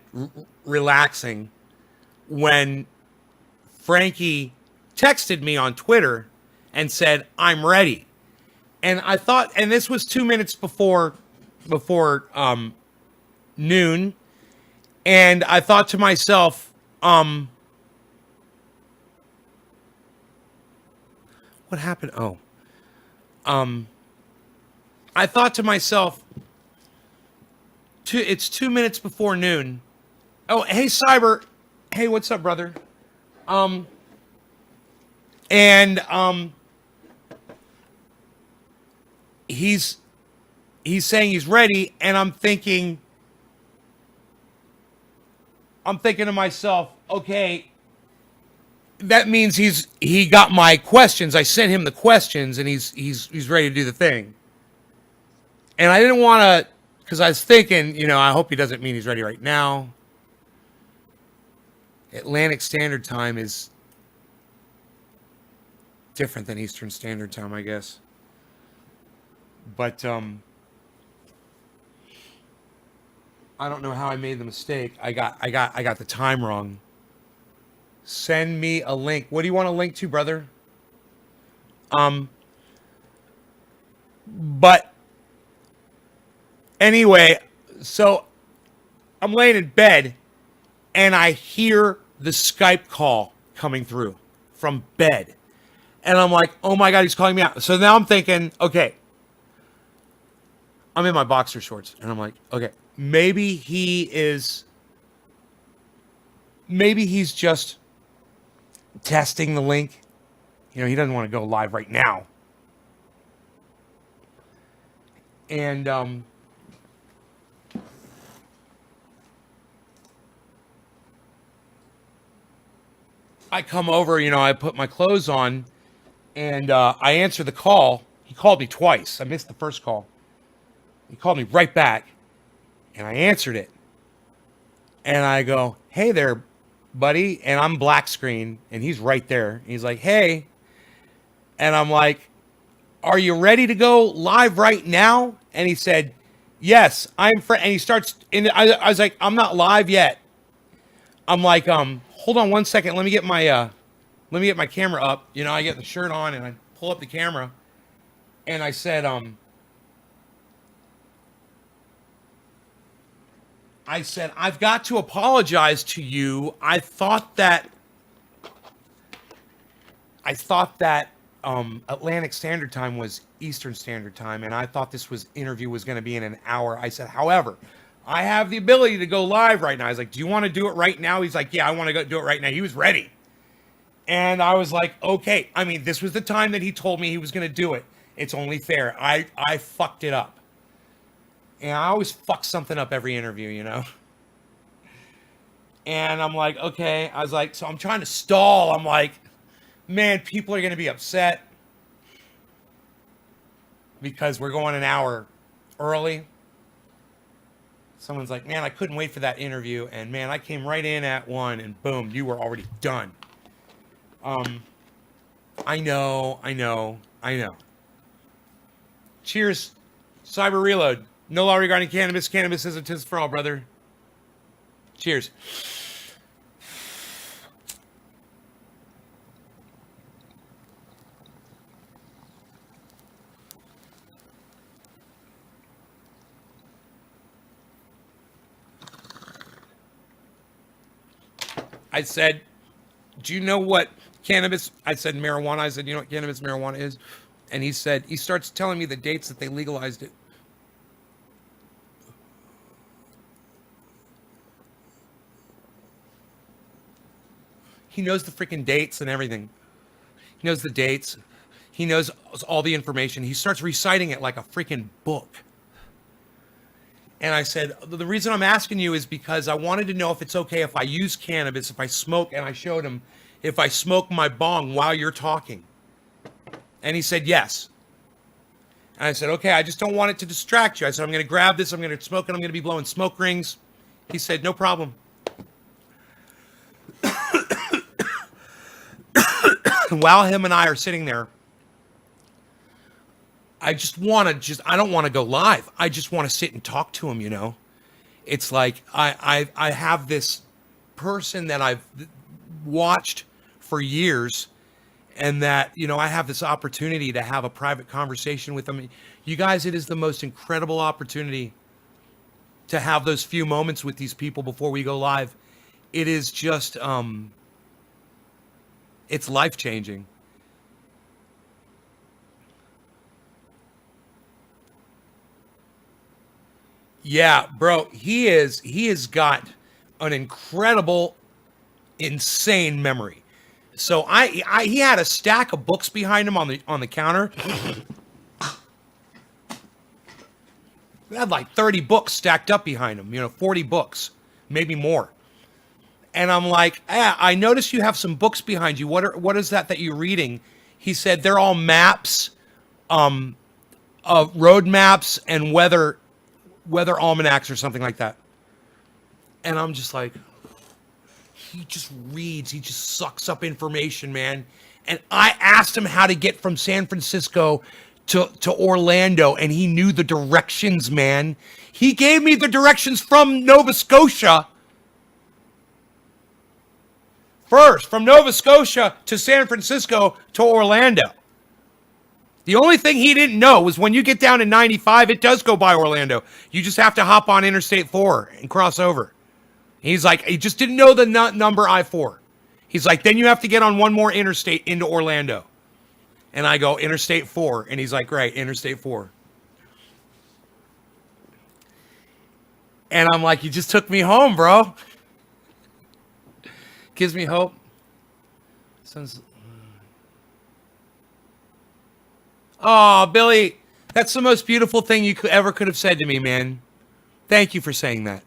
relaxing when Frankie texted me on Twitter and said, "I'm ready." And I thought, and this was 2 minutes before noon, and I thought to myself, what happened? Oh, I thought to myself, it's 2 minutes before noon. Oh, hey, Cyber. Hey, what's up, brother? He's saying he's ready, and I'm thinking to myself, okay, that means he got my questions. I sent him the questions, and he's ready to do the thing. And I didn't want to, because I was thinking, you know, I hope he doesn't mean he's ready right now. Atlantic Standard Time is different than Eastern Standard Time, I guess. But I don't know how I made the mistake. I got the time wrong. Send me a link. What do you want to link to, brother? But anyway, so I'm laying in bed and I hear the Skype call coming through from bed. And I'm like, oh my God, he's calling me out. So now I'm thinking, okay, I'm in my boxer shorts. And I'm like, okay, maybe he's just testing the link. You know, he doesn't want to go live right now. And I come over, you know, I put my clothes on, and I answer the call. He called me twice. I missed the first call. He called me right back, and I answered it. And I go, hey there, buddy. And I'm black screen, and he's right there. He's like, hey. And I'm like, are you ready to go live right now? And he said, yes, I'm and he starts, and I was like, I'm not live yet. I'm like, hold on one second. Let me get my camera up. You know, I get the shirt on and I pull up the camera. And I said, I've got to apologize to you. I thought that Atlantic Standard Time was Eastern Standard Time, and I thought this interview was going to be in an hour. I said, however, I have the ability to go live right now. I was like, do you want to do it right now? He's like, yeah, I want to go do it right now. He was ready. And I was like, okay. I mean, this was the time that he told me he was going to do it. It's only fair. I fucked it up. And I always fuck something up every interview, you know? And I'm like, okay. I was like, so I'm trying to stall. I'm like, man, people are going to be upset because we're going an hour early. Someone's like, man, I couldn't wait for that interview. And man, I came right in at 1 and boom, you were already done. I know. Cheers, Cyber Reload. No law regarding cannabis. Cannabis is a tis for all, brother. Cheers. I said, do you know what cannabis? I said marijuana. I said, you know what cannabis marijuana is? And he said, he starts telling me the dates that they legalized it. He knows the freaking dates and everything. He knows the dates. He knows all the information. He starts reciting it like a freaking book. And I said, the reason I'm asking you is because I wanted to know if it's okay if I use cannabis, if I smoke, and I showed him if I smoke my bong while you're talking. And he said, yes. And I said, okay, I just don't want it to distract you. I said, I'm going to grab this, I'm going to smoke it, I'm going to be blowing smoke rings. He said, no problem. While him and I are sitting there, I don't want to go live. I just want to sit and talk to him, you know. It's like I have this person that I've watched for years, and that, you know, I have this opportunity to have a private conversation with them. You guys, it is the most incredible opportunity to have those few moments with these people before we go live. It is just, it's life-changing. Yeah, bro, he has got an incredible, insane memory. So he had a stack of books behind him on the counter. He had like 30 books stacked up behind him, you know, 40 books, maybe more. And I'm like, I noticed you have some books behind you. What is that you're reading? He said they're all maps, road maps and weather almanacs or something like that. And I'm just like, he just reads, he just sucks up information, man. And I asked him how to get from San Francisco to Orlando, and he knew the directions, man. He gave me the directions from Nova Scotia. First, from Nova Scotia to San Francisco to Orlando. The only thing he didn't know was when you get down to 95, it does go by Orlando. You just have to hop on Interstate 4 and cross over. He's like, he just didn't know the number I-4. He's like, then you have to get on one more interstate into Orlando. And I go, Interstate 4. And he's like, right, Interstate 4. And I'm like, you just took me home, bro. Gives me hope. Oh, Billy, that's the most beautiful thing you ever could have said to me, man. Thank you for saying that.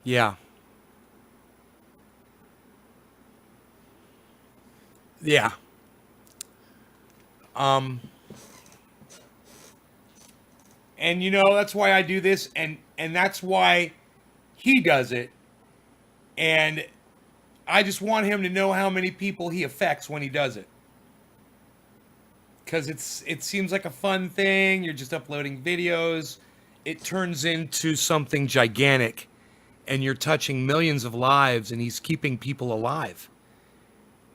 Yeah. Yeah. And you know, that's why I do this, and that's why he does it. And I just want him to know how many people he affects when he does it. Because it seems like a fun thing. You're just uploading videos. It turns into something gigantic. And you're touching millions of lives, and he's keeping people alive.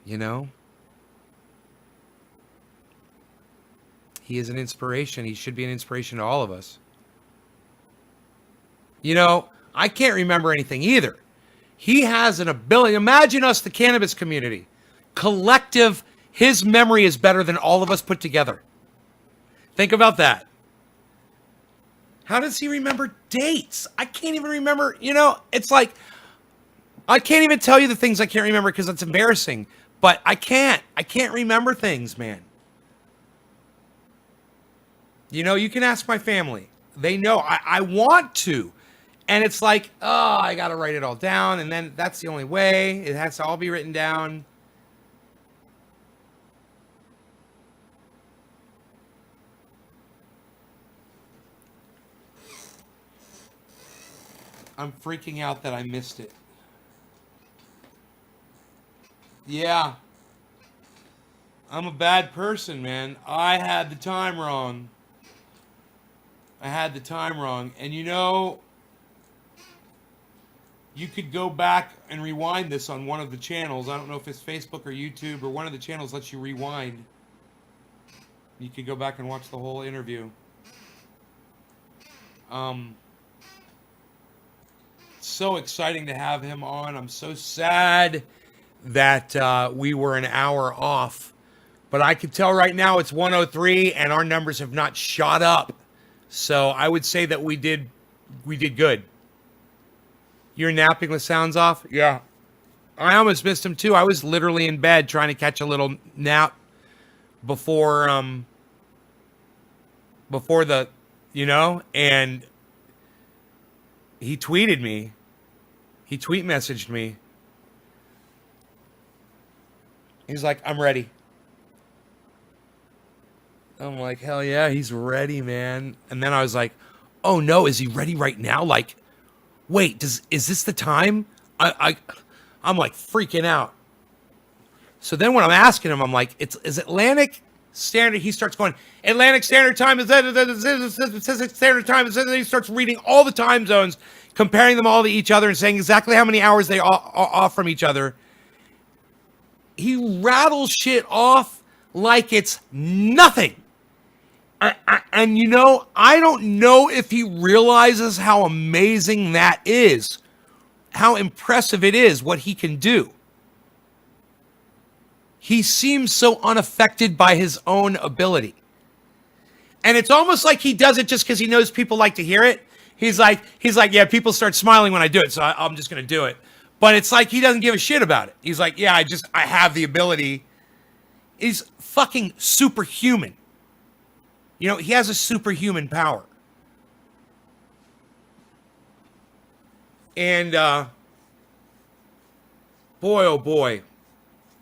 You know? He is an inspiration. He should be an inspiration to all of us. You know, I can't remember anything either. He has an ability. Imagine us, the cannabis community. Collective, his memory is better than all of us put together. Think about that. How does he remember dates? I can't even remember. You know, it's like, I can't even tell you the things I can't remember because it's embarrassing. But I can't remember things, man. You know, you can ask my family. They know. I want to. And it's like, oh, I got to write it all down. And then that's the only way. It has to all be written down. I'm freaking out that I missed it. Yeah. I'm a bad person, man. I had the time wrong. And you know, you could go back and rewind this on one of the channels. I don't know if it's Facebook or YouTube, or one of the channels lets you rewind. You could go back and watch the whole interview. So exciting to have him on. I'm so sad that we were an hour off. But I can tell right now it's 103 and our numbers have not shot up. So I would say that we did good. You're napping with sounds off? Yeah. I almost missed him too. I was literally in bed trying to catch a little nap before the, you know, and he tweeted me. He tweet messaged me. He's like, I'm ready. I'm like, hell yeah, he's ready, man. And then I was like, oh no, is he ready right now? Like, wait, is this the time? I'm like freaking out. So then when I'm asking him, I'm like, is Atlantic Standard? He starts going, Atlantic Standard Time is Pacific Standard Time is. He starts reading all the time zones, comparing them all to each other, and saying exactly how many hours they are off from each other. He rattles shit off like it's nothing. And you know, I don't know if he realizes how amazing that is, how impressive it is, what he can do. He seems so unaffected by his own ability. And it's almost like he does it just because he knows people like to hear it. He's like, yeah, people start smiling when I do it, so I'm just going to do it. But it's like he doesn't give a shit about it. He's like, yeah, I have the ability. He's fucking superhuman. You know, he has a superhuman power. And boy, oh boy,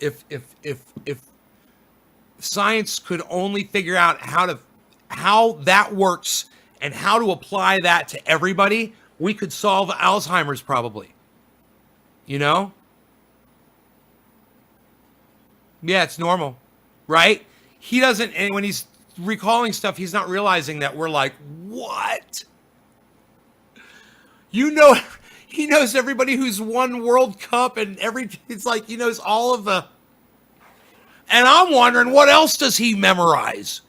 if science could only figure out how that works and how to apply that to everybody, we could solve Alzheimer's probably. You know? Yeah, it's normal, right? He doesn't, and when he's recalling stuff, he's not realizing that we're like, what? You know, he knows everybody who's won World Cup and it's like he knows all of the, and I'm wondering what else does he memorize?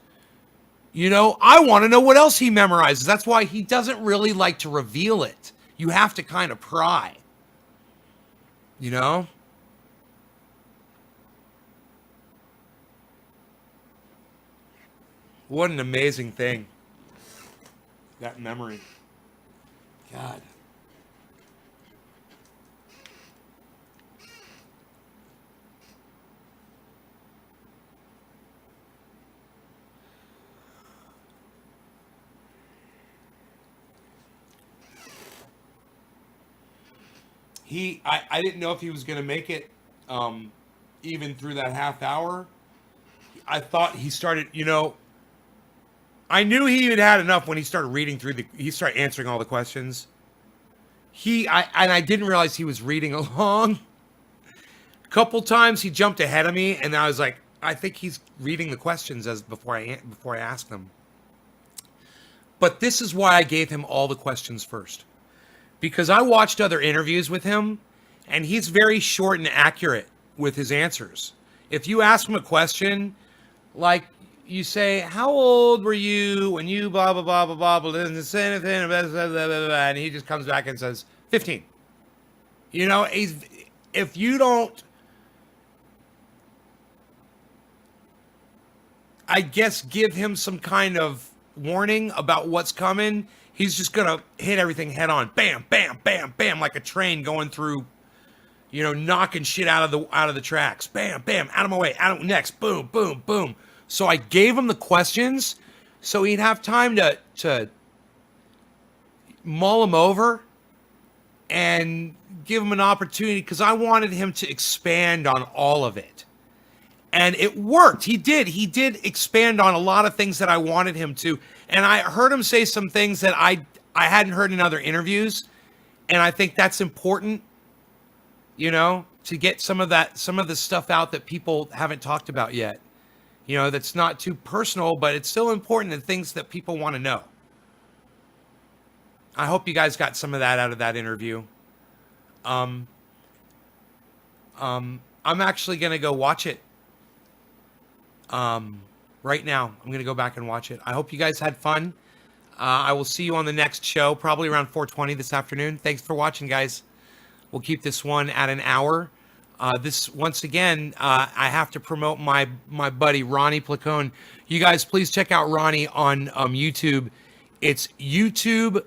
You know, I want to know what else he memorizes. That's why he doesn't really like to reveal it. You have to kind of pry. You know? What an amazing thing. That memory. God. I didn't know if he was going to make it even through that half hour. I thought he started, you know, I knew he had enough when he started reading through he started answering all the questions. I didn't realize he was reading along. A couple times he jumped ahead of me, and I was like, I think he's reading the questions before I asked them. But this is why I gave him all the questions first. Because I watched other interviews with him, and he's very short and accurate with his answers. If you ask him a question, like you say, how old were you when you blah, blah, blah, blah, blah, blah, doesn't say anything, blah, blah, blah, blah, blah, and he just comes back and says, 15. You know, if you don't, I guess, give him some kind of warning about what's coming, he's just going to hit everything head on. Bam, bam, bam, bam, like a train going through, you know, knocking shit out of the tracks. Bam, bam, out of my way, next, boom, boom, boom. So I gave him the questions so he'd have time to mull them over and give him an opportunity, because I wanted him to expand on all of it. And it worked. He did expand on a lot of things that I wanted him to. And I heard him say some things that I hadn't heard in other interviews. And I think that's important, you know, to get some of the stuff out that people haven't talked about yet. You know, that's not too personal, but it's still important and things that people want to know. I hope you guys got some of that out of that interview. I'm actually going to go watch it. Right now, I'm going to go back and watch it. I hope you guys had fun. I will see you on the next show, probably around 4:20 this afternoon. Thanks for watching, guys. We'll keep this one at an hour. This, once again, I have to promote my buddy, Ronnie Placone. You guys, please check out Ronnie on YouTube. It's YouTube,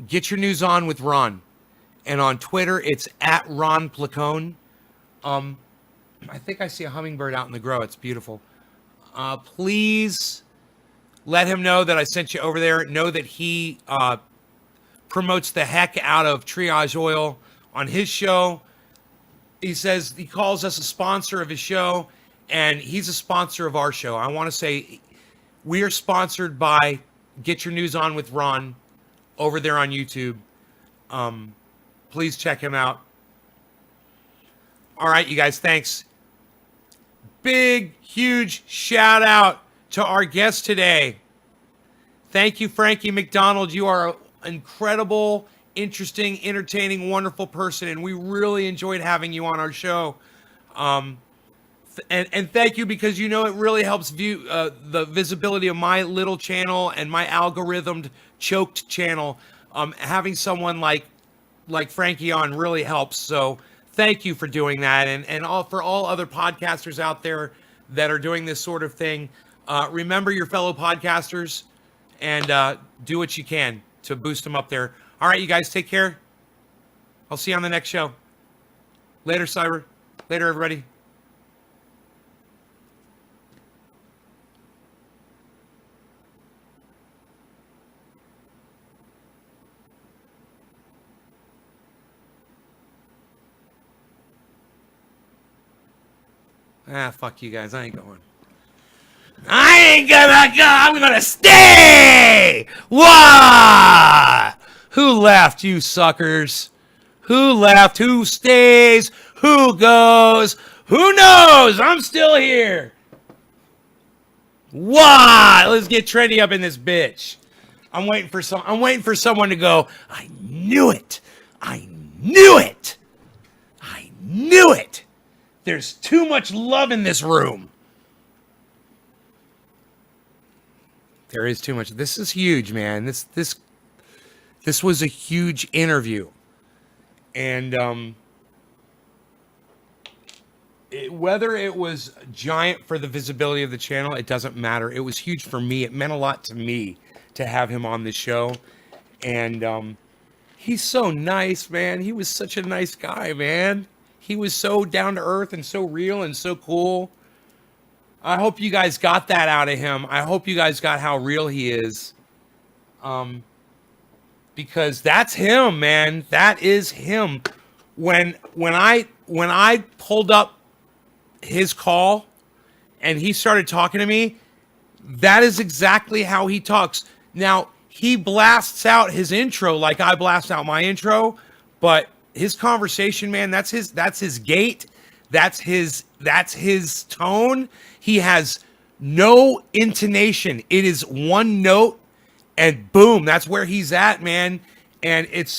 Get Your News On with Ron. And on Twitter, it's at Ron Placone. I think I see a hummingbird out in the grow. It's beautiful. Please let him know that I sent you over there. Know that he promotes the heck out of Triage Oil on his show. He says he calls us a sponsor of his show, and he's a sponsor of our show. I want to say we are sponsored by Get Your News On with Ron over there on YouTube. Please check him out. All right, you guys, thanks. Big, huge shout out to our guest today. Thank you, Frankie MacDonald. You are an incredible, interesting, entertaining, wonderful person, and we really enjoyed having you on our show. And thank you, because you know it really helps view the visibility of my little channel and my algorithmed, choked channel. Having someone like Frankie on really helps. So thank you for doing that, and for all other podcasters out there that are doing this sort of thing. Remember your fellow podcasters and do what you can to boost them up there. All right, you guys, take care. I'll see you on the next show. Later, Cyber. Later, everybody. Fuck you guys. I ain't going. I ain't gonna go. I'm gonna stay. What? Who left, you suckers? Who left? Who stays? Who goes? Who knows? I'm still here. Why? Let's get trendy up in this bitch. I'm waiting for someone to go, I knew it. I knew it. I knew it. There's too much love in this room. There is too much. This is huge, man. This was a huge interview. And whether it was giant for the visibility of the channel, it doesn't matter. It was huge for me. It meant a lot to me to have him on the show. And he's so nice, man. He was such a nice guy, man. He was so down to earth and so real and so cool. I hope you guys got that out of him. I hope you guys got how real he is. Because that's him, man. That is him. When I pulled up his call and he started talking to me, that is exactly how he talks. Now, he blasts out his intro like I blast out my intro, but his conversation, man, that's his gait, that's his tone. He has no intonation. It is one note and boom, that's where he's at, man. And it's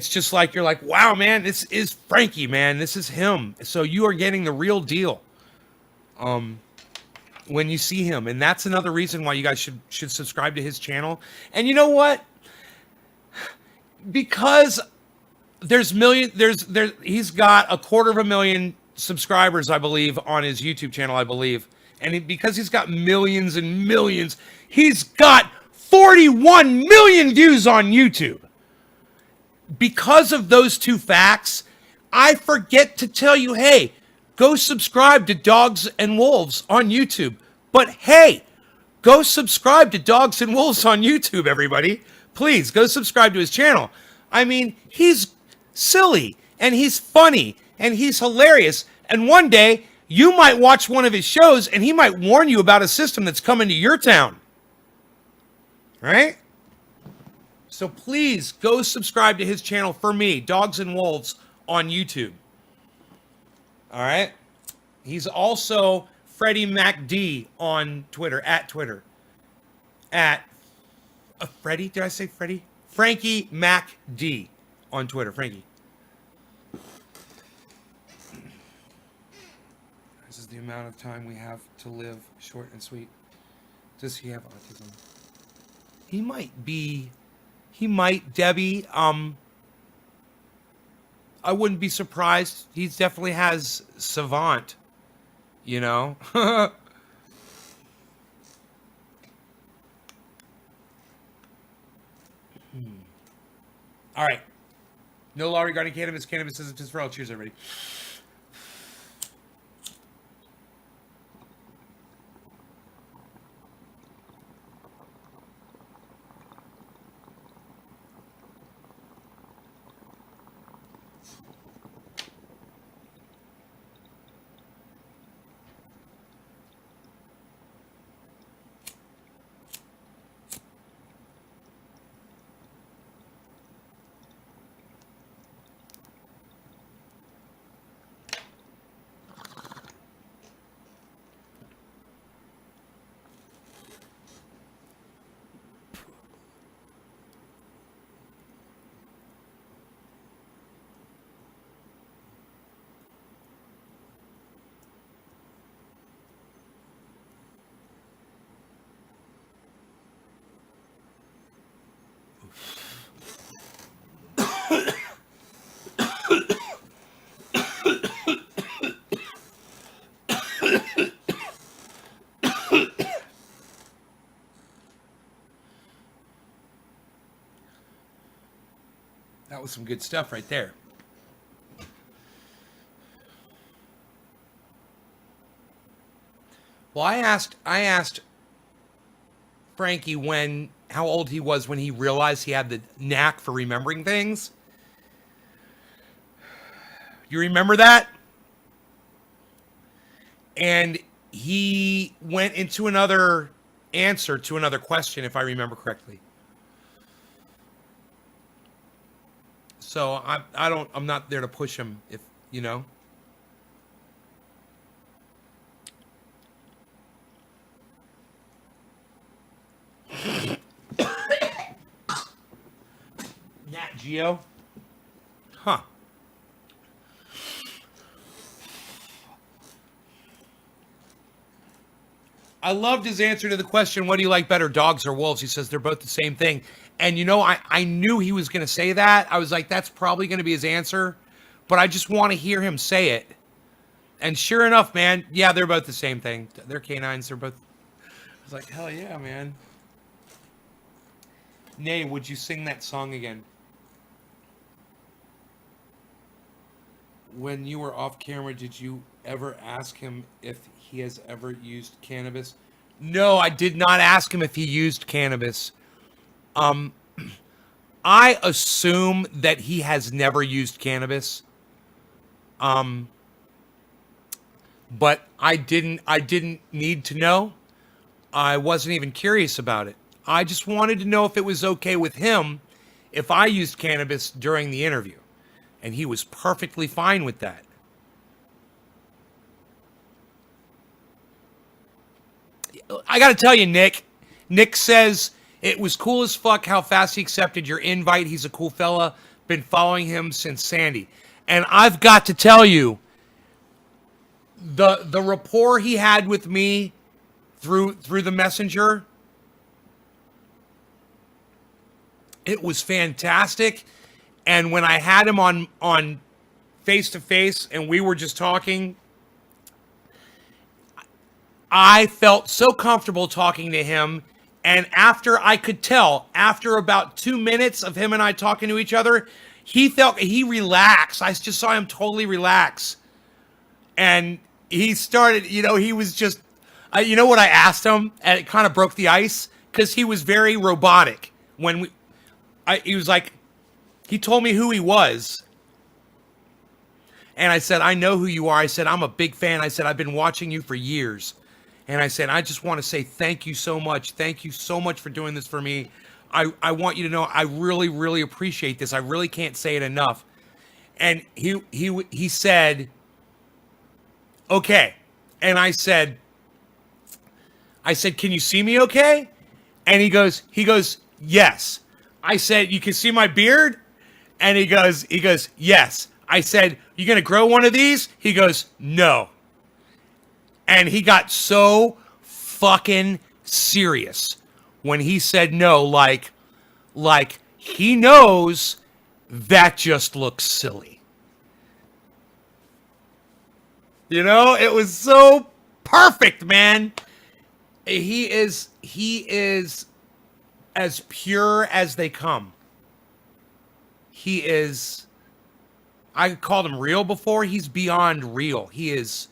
just like, you're like, wow, man, this is Frankie, man. This is him. So you are getting the real deal when you see him. And that's another reason why you guys should subscribe to his channel. And you know what? Because he's got 250,000 subscribers, I believe, on his YouTube channel, I believe. And because he's got millions and millions, he's got 41 million views on YouTube. Because of those two facts, I forget to tell you, hey, go subscribe to Dogs and Wolves on YouTube. But hey, go subscribe to Dogs and Wolves on YouTube, everybody. Please, go subscribe to his channel. I mean, he's silly, and he's funny, and he's hilarious. And one day, you might watch one of his shows, and he might warn you about a system that's coming to your town. Right? So please go subscribe to his channel for me, Dogs and Wolves, on YouTube. All right? He's also Freddie MacD on Twitter, at Twitter. At Freddie? Did I say Freddie? Frankie MacD on Twitter. Frankie. This is the amount of time we have to live, short and sweet. Does he have autism? He might, Debbie. I wouldn't be surprised. He definitely has savant, you know. All right. No law regarding cannabis. Cannabis isn't just for all. Cheers, everybody. That was some good stuff right there. Well, I asked Frankie how old he was when he realized he had the knack for remembering things. You remember that? And he went into another answer to another question, if I remember correctly. So I'm not there to push him, if you know. Nat Geo? Huh. I loved his answer to the question, what do you like better, dogs or wolves? He says they're both the same thing. And you know, I knew he was going to say that. I was like, that's probably going to be his answer. But I just want to hear him say it. And sure enough, man, yeah, they're both the same thing. They're canines. They're both. I was like, hell yeah, man. Nay, would you sing that song again? When you were off camera, did you ever ask him if he has ever used cannabis? No, I did not ask him if he used cannabis. I assume that he has never used cannabis. But I didn't need to know. I wasn't even curious about it. I just wanted to know if it was okay with him if I used cannabis during the interview. And he was perfectly fine with that. I got to tell you, Nick says it was cool as fuck how fast he accepted your invite. He's a cool fella. Been following him since Sandy. And I've got to tell you, the rapport he had with me through the messenger, it was fantastic. And when I had him on face to face and we were just talking, I felt so comfortable talking to him. And after I could tell, after about 2 minutes of him and I talking to each other, he relaxed. I just saw him totally relax. And he started, he was just, you know what I asked him? And it kind of broke the ice because he was very robotic. He was like, he told me who he was. And I said, I know who you are. I said, I'm a big fan. I said, I've been watching you for years. And I said, I just want to say thank you so much. Thank you so much for doing this for me. I want you to know I really, really appreciate this. I really can't say it enough. And he said, okay. And I said, can you see me okay? And he goes, yes. I said, you can see my beard? And he goes, yes. I said, you going to grow one of these? He goes, no. And he got so fucking serious when he said no, like he knows that just looks silly. It was so perfect, man. He is as pure as they come. He is, I called him real before. He's beyond real. He is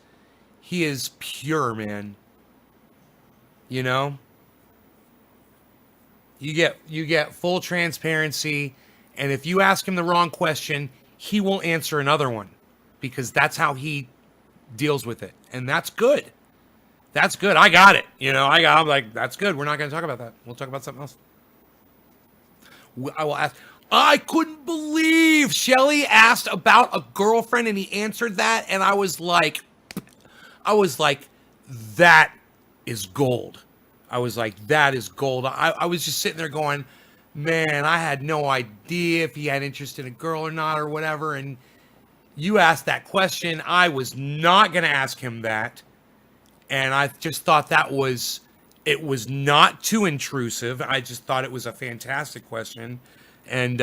pure, man. You get full transparency, and if you ask him the wrong question, he will answer another one because that's how he deals with it. And that's good. That's good. I got it. I'm like, that's good. We're not going to talk about that. We'll talk about something else. I will ask. I couldn't believe Shelly asked about a girlfriend and he answered that. And I was like, that is gold. I was like, that is gold. I was just sitting there going, man, I had no idea if he had interest in a girl or not or whatever. And you asked that question. I was not going to ask him that. And I just thought it was not too intrusive. I just thought it was a fantastic question. And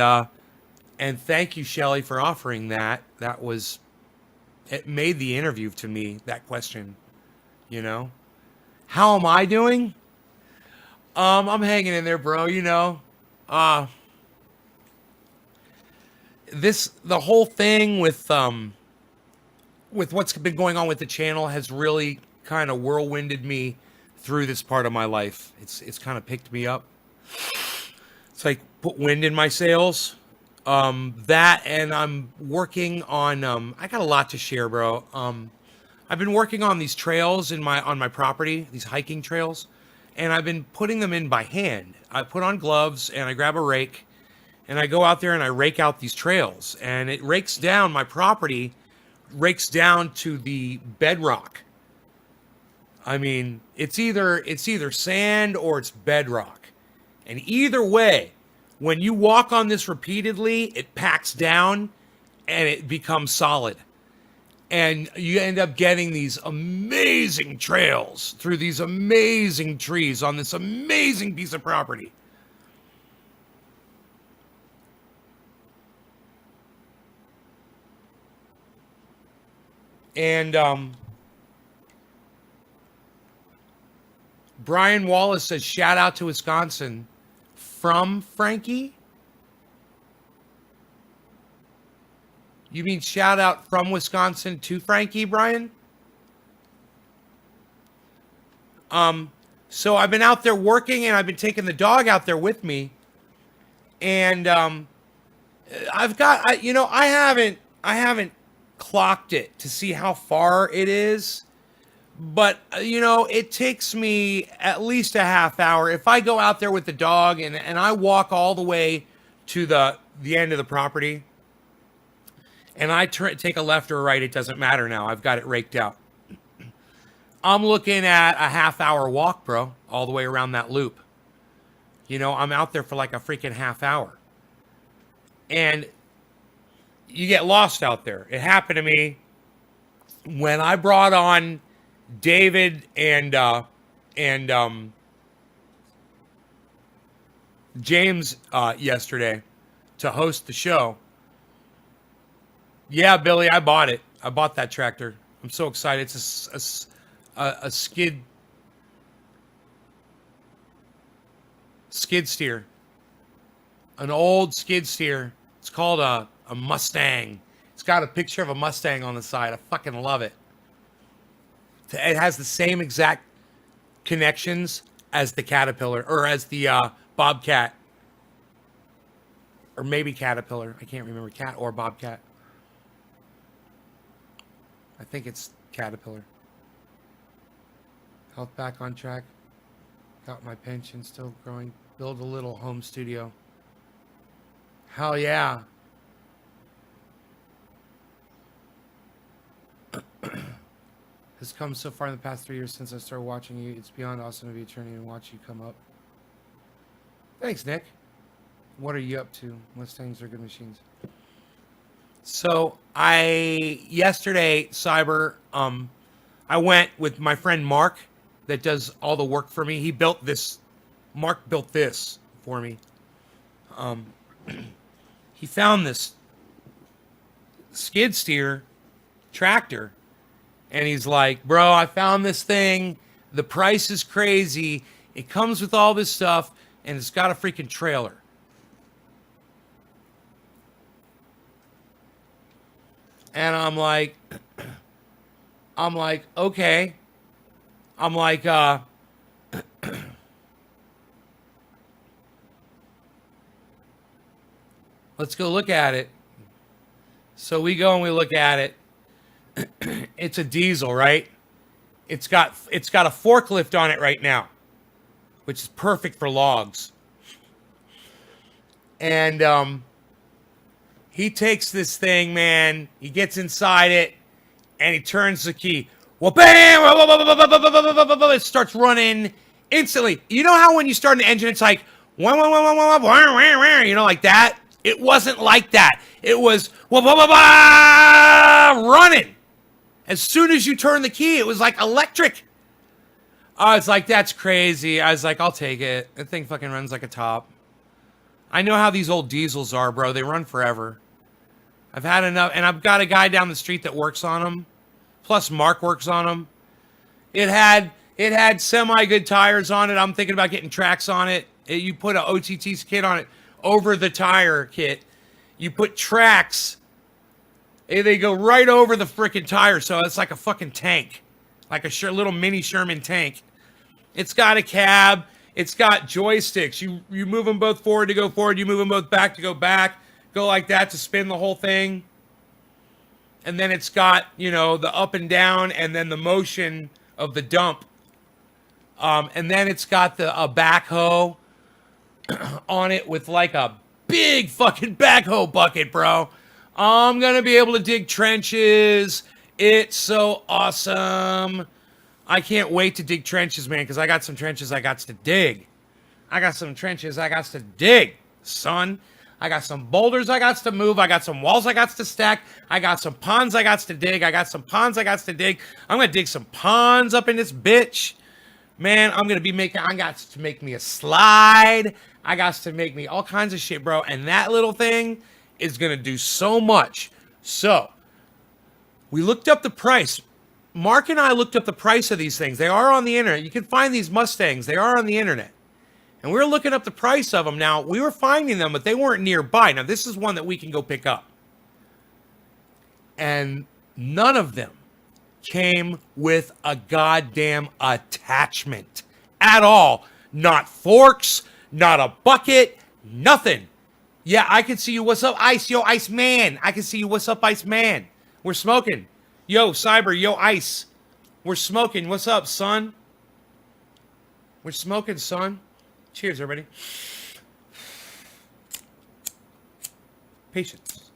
thank you, Shelly, for offering that. It made the interview to me, that question, How am I doing? I'm hanging in there, bro, the whole thing with what's been going on with the channel has really kind of whirlwinded me through this part of my life. It's kind of picked me up. It's like put wind in my sails. That, and I'm working on, I got a lot to share, bro. I've been working on these trails on my property, these hiking trails, and I've been putting them in by hand. I put on gloves and I grab a rake and I go out there and I rake out these trails, and it rakes down my property, rakes down to the bedrock. I mean, it's either sand or it's bedrock. And either way, when you walk on this repeatedly, it packs down and it becomes solid. And you end up getting these amazing trails through these amazing trees on this amazing piece of property. And Brian Wallace says, shout out to Wisconsin from Frankie. You mean shout out from Wisconsin to Frankie, Brian? So I've been out there working, and I've been taking the dog out there with me. And I've got, I haven't clocked it to see how far it is. But, it takes me at least a half hour. If I go out there with the dog and I walk all the way to the end of the property, and I take a left or a right, it doesn't matter now. I've got it raked out. I'm looking at a half-hour walk, bro, all the way around that loop. I'm out there for like a freaking half hour. And you get lost out there. It happened to me when I brought on David and James yesterday to host the show. Yeah, Billy, I bought it. I bought that tractor. I'm so excited. It's a skid steer, an old skid steer. It's called a Mustang. It's got a picture of a Mustang on the side. I fucking love it. It has the same exact connections as the Caterpillar, or as the Bobcat, or maybe Caterpillar. I can't remember, Cat or Bobcat. I think it's Caterpillar. Health back on track. Got my pension still growing. Build a little home studio. Hell yeah. Has come so far in the past 3 years since I started watching you. It's beyond awesome to be a attorney and watch you come up. Thanks, Nick. What are you up to? Mustangs are good machines. So yesterday, Cyber, I went with my friend Mark that does all the work for me. Mark built this for me. He found this skid steer tractor, and he's like, bro, I found this thing. The price is crazy. It comes with all this stuff, and it's got a freaking trailer. And I'm like, okay. I'm like, let's go look at it. So we go and we look at it. It's a diesel, right? It's got a forklift on it right now, which is perfect for logs. And he takes this thing, man. He gets inside it, and he turns the key. Well, bam! It starts running instantly. You know how when you start an engine, it's like, you know, like that? It wasn't like that. It was running. As soon as you turn the key, it was like electric. I was like, that's crazy. I was like, I'll take it. That thing fucking runs like a top. I know how these old diesels are, bro. They run forever. I've had enough, and I've got a guy down the street that works on them. Plus, Mark works on them. It had semi-good tires on it. I'm thinking about getting tracks on it. You put an OTT kit on it over the tire kit. You put tracks. They go right over the freaking tire, so it's like a fucking tank. Like a little mini Sherman tank. It's got a cab. It's got joysticks. You move them both forward to go forward. You move them both back to go back. Go like that to spin the whole thing. And then it's got, the up and down and then the motion of the dump. And then it's got a backhoe on it with like a big fucking backhoe bucket, bro. I'm going to be able to dig trenches. It's so awesome. I can't wait to dig trenches, man, because I got some trenches I got to dig. I got some trenches I got to dig, son. I got some boulders I got to move. I got some walls I got to stack. I got some ponds I got to dig. I got some ponds I got to dig. I'm going to dig some ponds up in this bitch. Man, I got to make me a slide. I got to make me all kinds of shit, bro. And that little thing is going to do so much. So, we looked up the price. Mark and I looked up the price of these things. They are on the internet. You can find these Mustangs. They are on the internet. And we were looking up the price of them. Now, we were finding them, but they weren't nearby. Now, this is one that we can go pick up. And none of them came with a goddamn attachment at all. Not forks, not a bucket, nothing. Yeah, I can see you. What's up, Ice? Yo, Ice Man. I can see you. What's up, Ice Man? We're smoking. Yo, Cyber. Yo, Ice. We're smoking. What's up, son? We're smoking, son. Cheers, everybody. Patience.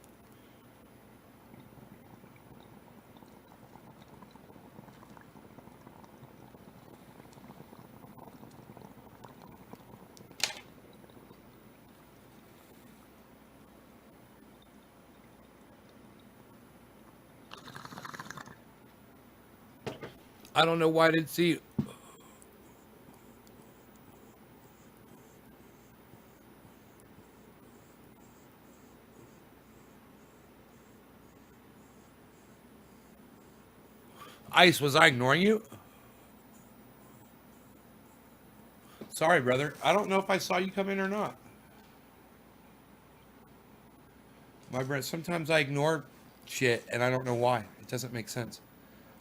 I don't know why I didn't see you. Ice, was I ignoring you? Sorry, brother. I don't know if I saw you come in or not. My brother, sometimes I ignore shit and I don't know why. It doesn't make sense.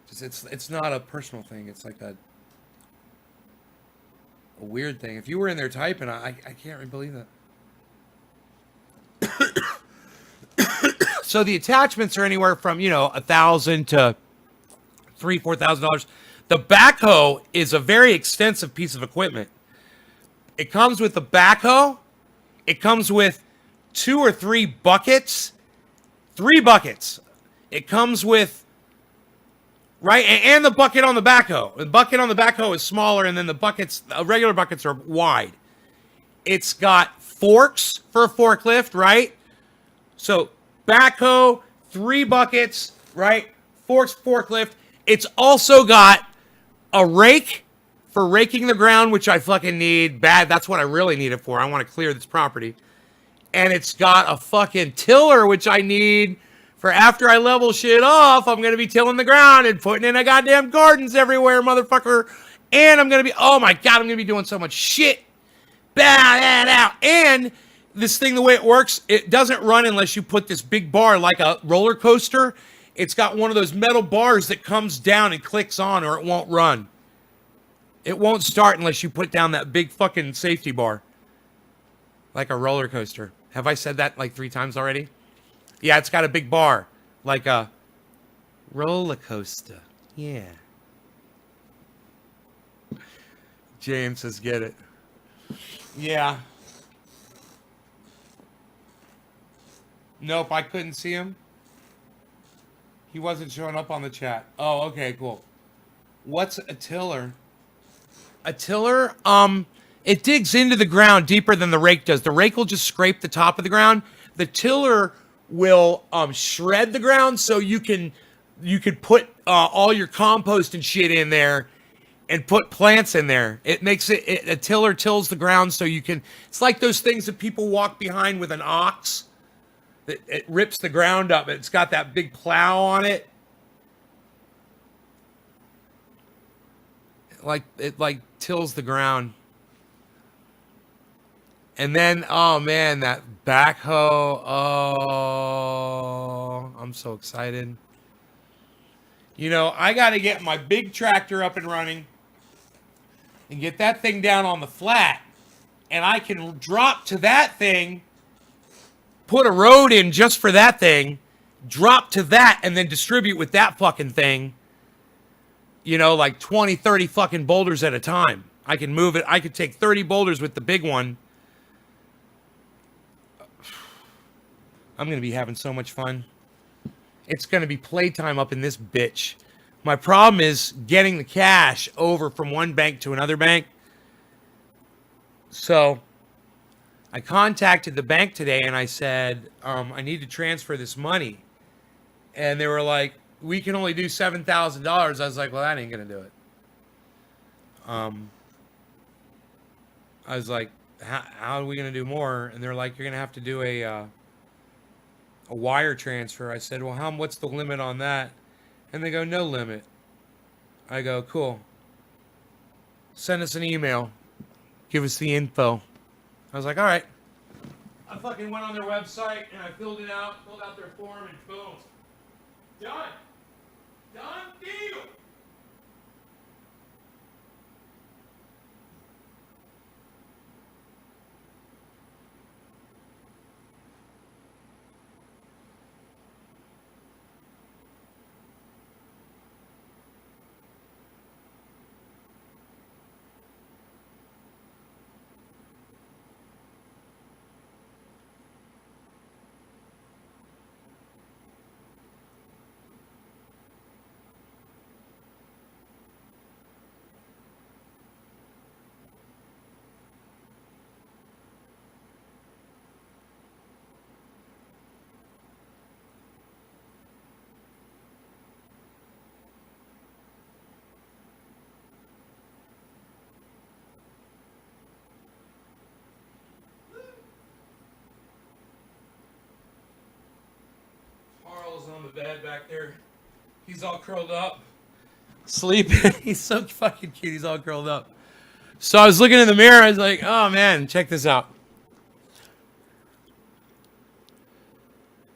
It's not a personal thing. It's like a weird thing. If you were in there typing, I can't really believe that. So the attachments are anywhere from, $1,000 to $3,000-$4,000. The backhoe is a very extensive piece of equipment. It comes with the backhoe. It comes with 2 or 3 buckets. 3 buckets. It comes with, right, and the bucket on the backhoe. The bucket on the backhoe is smaller, and then the buckets, regular buckets, are wide. It's got forks for a forklift, right? So backhoe, 3 buckets, right? Forks, forklift. It's also got a rake for raking the ground, which I fucking need bad. That's what I really need it for. I want to clear this property. And it's got a fucking tiller, which I need for after I level shit off. I'm going to be tilling the ground and putting in a goddamn gardens everywhere, motherfucker. And I'm going to be, oh my God, I'm going to be doing so much shit. And this thing, the way it works, it doesn't run unless you put this big bar like a roller coaster. It's got one of those metal bars that comes down and clicks on, or it won't run. It won't start unless you put down that big fucking safety bar. Like a roller coaster. Have I said that like 3 times already? Yeah, it's got a big bar. Like a roller coaster. Yeah. James says, get it. Yeah. Nope, I couldn't see him. He wasn't showing up on the chat. Oh, okay, cool. What's a tiller? A tiller, it digs into the ground deeper than the rake does. The rake will just scrape the top of the ground. The tiller will shred the ground, so you can put all your compost and shit in there and put plants in there. It makes a tiller tills the ground so you can. It's like those things that people walk behind with an ox. It rips the ground up. It's got that big plow on it. It tills the ground. And then, oh man, that backhoe. Oh, I'm so excited. I got to get my big tractor up and running and get that thing down on the flat. And I can drop to that thing, put a road in just for that thing, drop to that, and then distribute with that fucking thing. Like 20, 30 fucking boulders at a time. I can move it. I could take 30 boulders with the big one. I'm going to be having so much fun. It's going to be playtime up in this bitch. My problem is getting the cash over from one bank to another bank. So I contacted the bank today and I said, I need to transfer this money. And they were like, we can only do $7,000. I was like, well, that ain't going to do it. I was like, how are we going to do more? And they're like, you're going to have to do a wire transfer. I said, well, what's the limit on that? And they go, no limit. I go, cool. Send us an email. Give us the info. I was like, all right. I fucking went on their website and I filled out their form, and boom. Done. Done deal. Carl's on the bed back there. He's all curled up, sleeping. He's so fucking cute. He's all curled up. So I was looking in the mirror. I was like, oh man, check this out.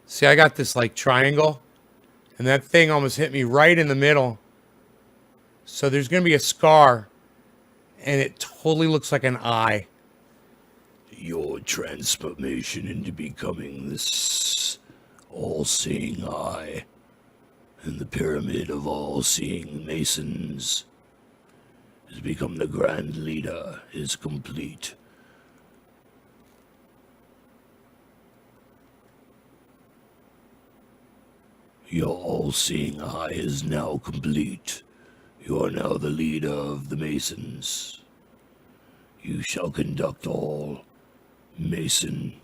See, I got this like triangle, and that thing almost hit me right in the middle. So there's going to be a scar, and it totally looks like an eye. Your transformation into becoming this all-seeing eye, and the pyramid of all-seeing masons has become the grand leader, is complete. Your all-seeing eye is now complete. You are now the leader of the masons. You shall conduct all masonry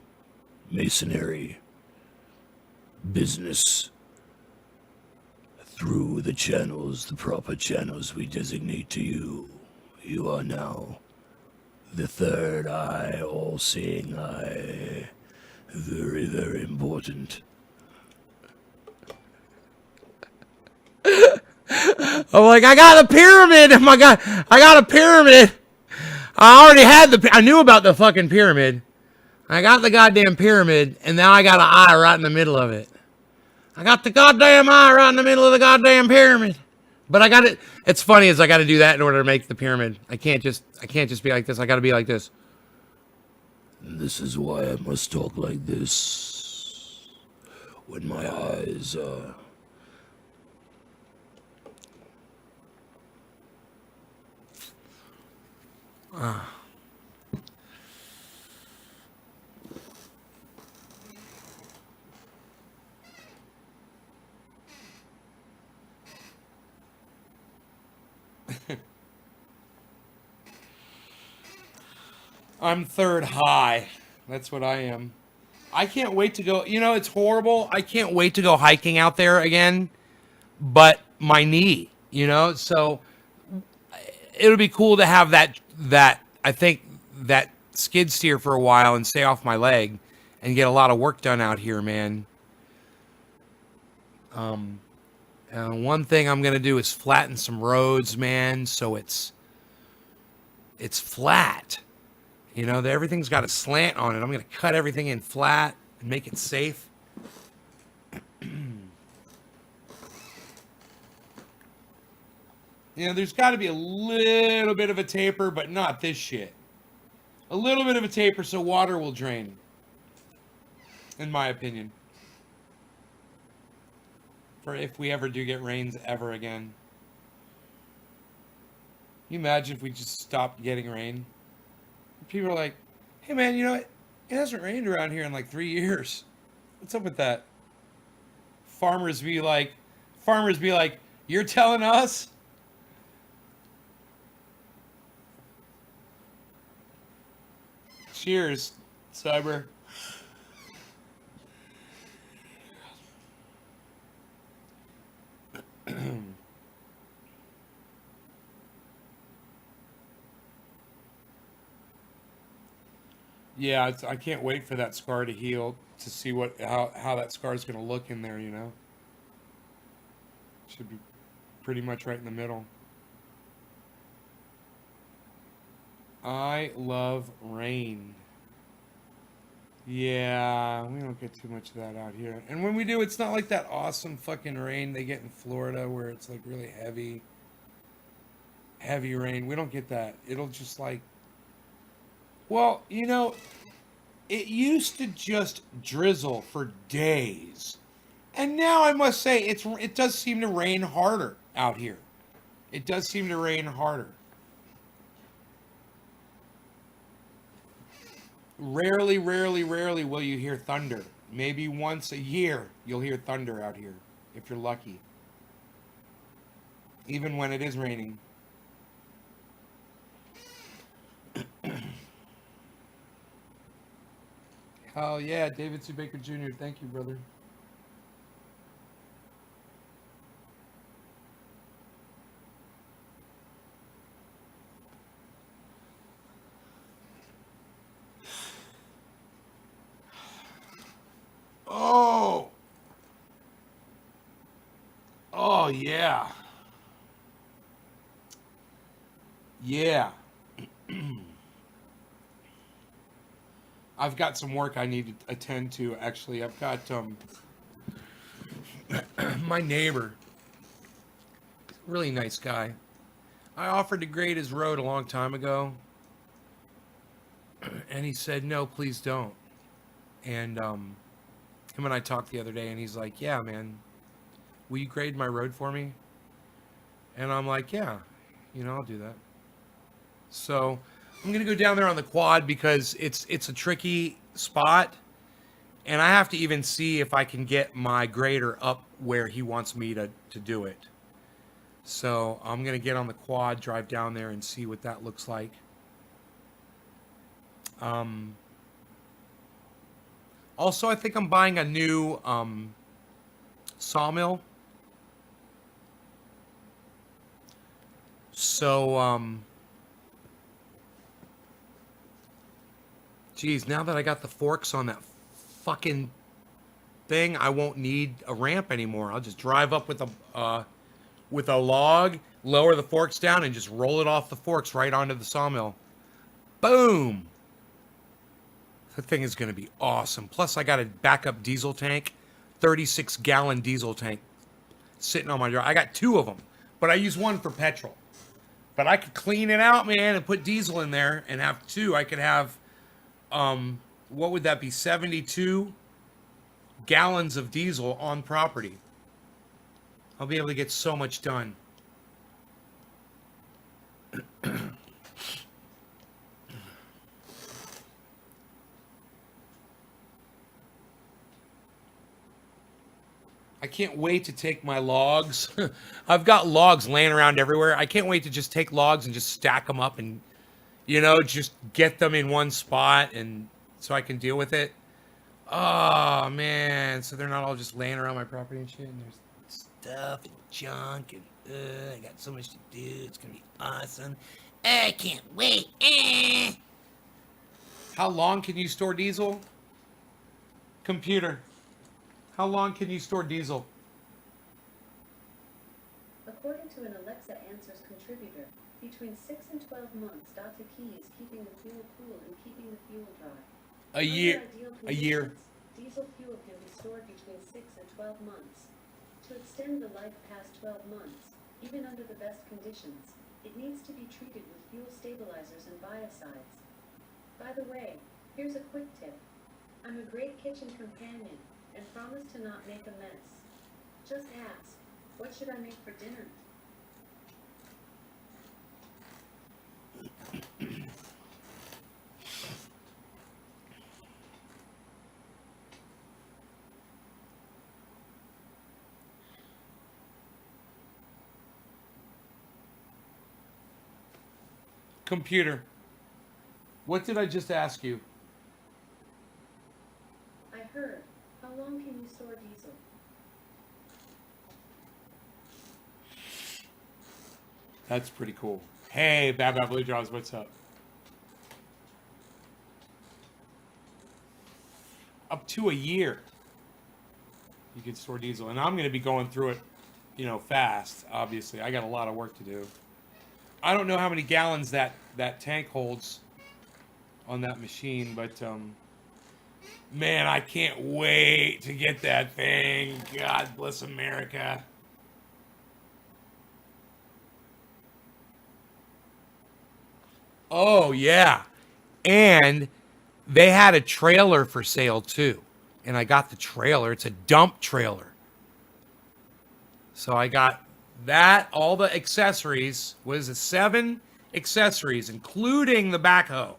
business through the proper channels we designate to you. You are now the third eye, all-seeing eye. Very, very important. I'm like, I got a pyramid. Oh my God, I got a pyramid. I knew about the fucking pyramid. I got the goddamn pyramid, and now I got an eye right in the middle of it. I got the goddamn eye right in the middle of the goddamn pyramid. But I got it. It's funny is I got to do that in order to make the pyramid. I can't just be like this. I got to be like this. This is why I must talk like this when my eyes I'm third high. That's what I am. I can't wait to go. You know, it's horrible. I can't wait to go hiking out there again. But my knee, so it'll be cool to have that I think that skid steer for a while and stay off my leg and get a lot of work done out here, man. One thing I'm gonna do is flatten some roads, man, so it's flat. Everything's got a slant on it. I'm gonna cut everything in flat and make it safe. There's got to be a little bit of a taper, but not this shit. A little bit of a taper so water will drain, in my opinion. For if we ever do get rains ever again. Can you imagine if we just stopped getting rain? People are like, hey man, you know what? It hasn't rained around here in like 3 years. What's up with that? Farmers be like, you're telling us? Cheers, Cyber. Yeah, I can't wait for that scar to heal to see how that scar is going to look in there. Should be pretty much right in the middle. I love rain. Yeah, we don't get too much of that out here. And when we do, it's not like that awesome fucking rain they get in Florida where it's like really heavy rain. We don't get that. It'll just like, well, it used to just drizzle for days. And now I must say it does seem to rain harder out here. It does seem to rain harder. Rarely will you hear thunder. Maybe once a year you'll hear thunder out here, if you're lucky. Even when it is raining. Hell yeah, David C. Baker Jr., thank you, brother. Oh! Oh, yeah. Yeah. I've got some work I need to attend to, actually. I've got my neighbor, really nice guy. I offered to grade his road a long time ago, and he said, no, please don't. And him and I talked the other day, and he's like, yeah, man, will you grade my road for me? And I'm like, yeah, I'll do that. So I'm going to go down there on the quad because it's a tricky spot. And I have to even see if I can get my grader up where he wants me to do it. So I'm going to get on the quad, drive down there, and see what that looks like. Also, I think I'm buying a new sawmill. So, geez, now that I got the forks on that fucking thing, I won't need a ramp anymore. I'll just drive up with a log, lower the forks down, and just roll it off the forks right onto the sawmill. Boom! That thing is going to be awesome. Plus, I got a backup diesel tank, 36-gallon diesel tank sitting on my drive. I got two of them, but I use one for petrol. But I could clean it out, man, and put diesel in there and have two. I could have, what would that be, 72 gallons of diesel on property. I'll be able to get so much done. I can't wait to take my logs. I've got logs laying around everywhere. I can't wait to just take logs and just stack them up and, just get them in one spot and so I can deal with it. Oh, man. So they're not all just laying around my property and shit. And there's stuff and junk and I got so much to do. It's going to be awesome. I can't wait. How long can you store diesel? Computer. How long can you store diesel? According to an Alexa Answers contributor, between 6 and 12 months. Dr. Key is keeping the fuel cool and keeping the fuel dry. A year. A year. Diesel fuel can be stored between 6 and 12 months. To extend the life past 12 months, even under the best conditions, it needs to be treated with fuel stabilizers and biocides. By the way, here's a quick tip. I'm a great kitchen companion and promise to not make a mess. Just ask, what should I make for dinner? Computer. What did I just ask you? I heard. How long can you store diesel? That's pretty cool. Hey, Bad Bad Blue Jaws, what's up? Up to a year. You can store diesel. And I'm going to be going through it, fast, obviously. I got a lot of work to do. I don't know how many gallons that tank holds on that machine, but man, I can't wait to get that thing. God bless America. Oh, yeah. And they had a trailer for sale too. And I got the trailer. It's a dump trailer. So I got that, all the accessories. What is it? 7 accessories, including the backhoe.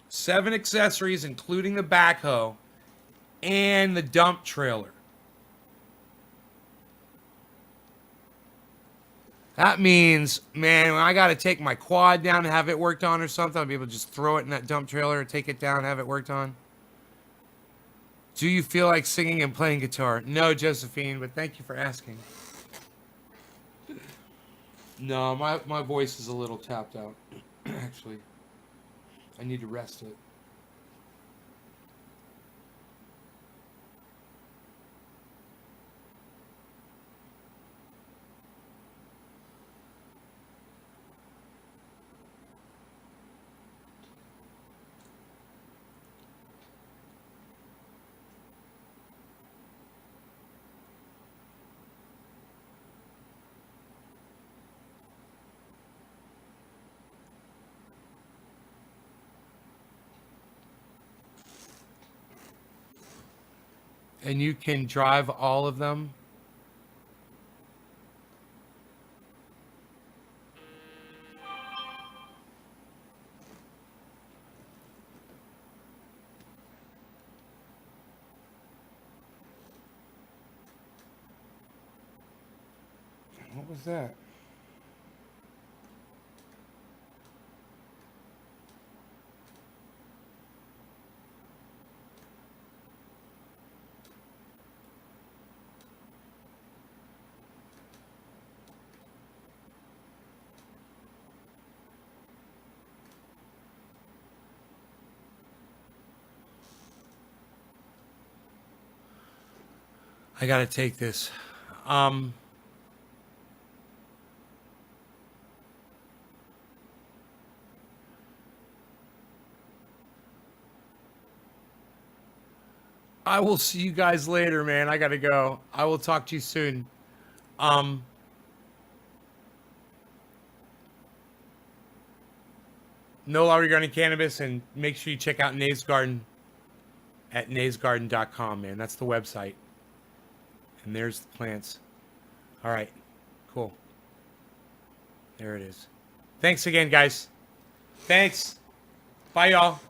7 accessories, including the backhoe and the dump trailer. That means, man, when I got to take my quad down and have it worked on or something, I'll be able to just throw it in that dump trailer, take it down, have it worked on. Do you feel like singing and playing guitar? No, Josephine, but thank you for asking. No, my voice is a little tapped out, actually. I need to rest it. And you can drive all of them? What was that? I gotta take this. I will see you guys later, man. I gotta go. I will talk to you soon. No law regarding cannabis, and make sure you check out Nave's Garden at navesgarden.com, man. That's the website. And there's the plants. All right. Cool. There it is. Thanks again, guys. Thanks. Bye, y'all.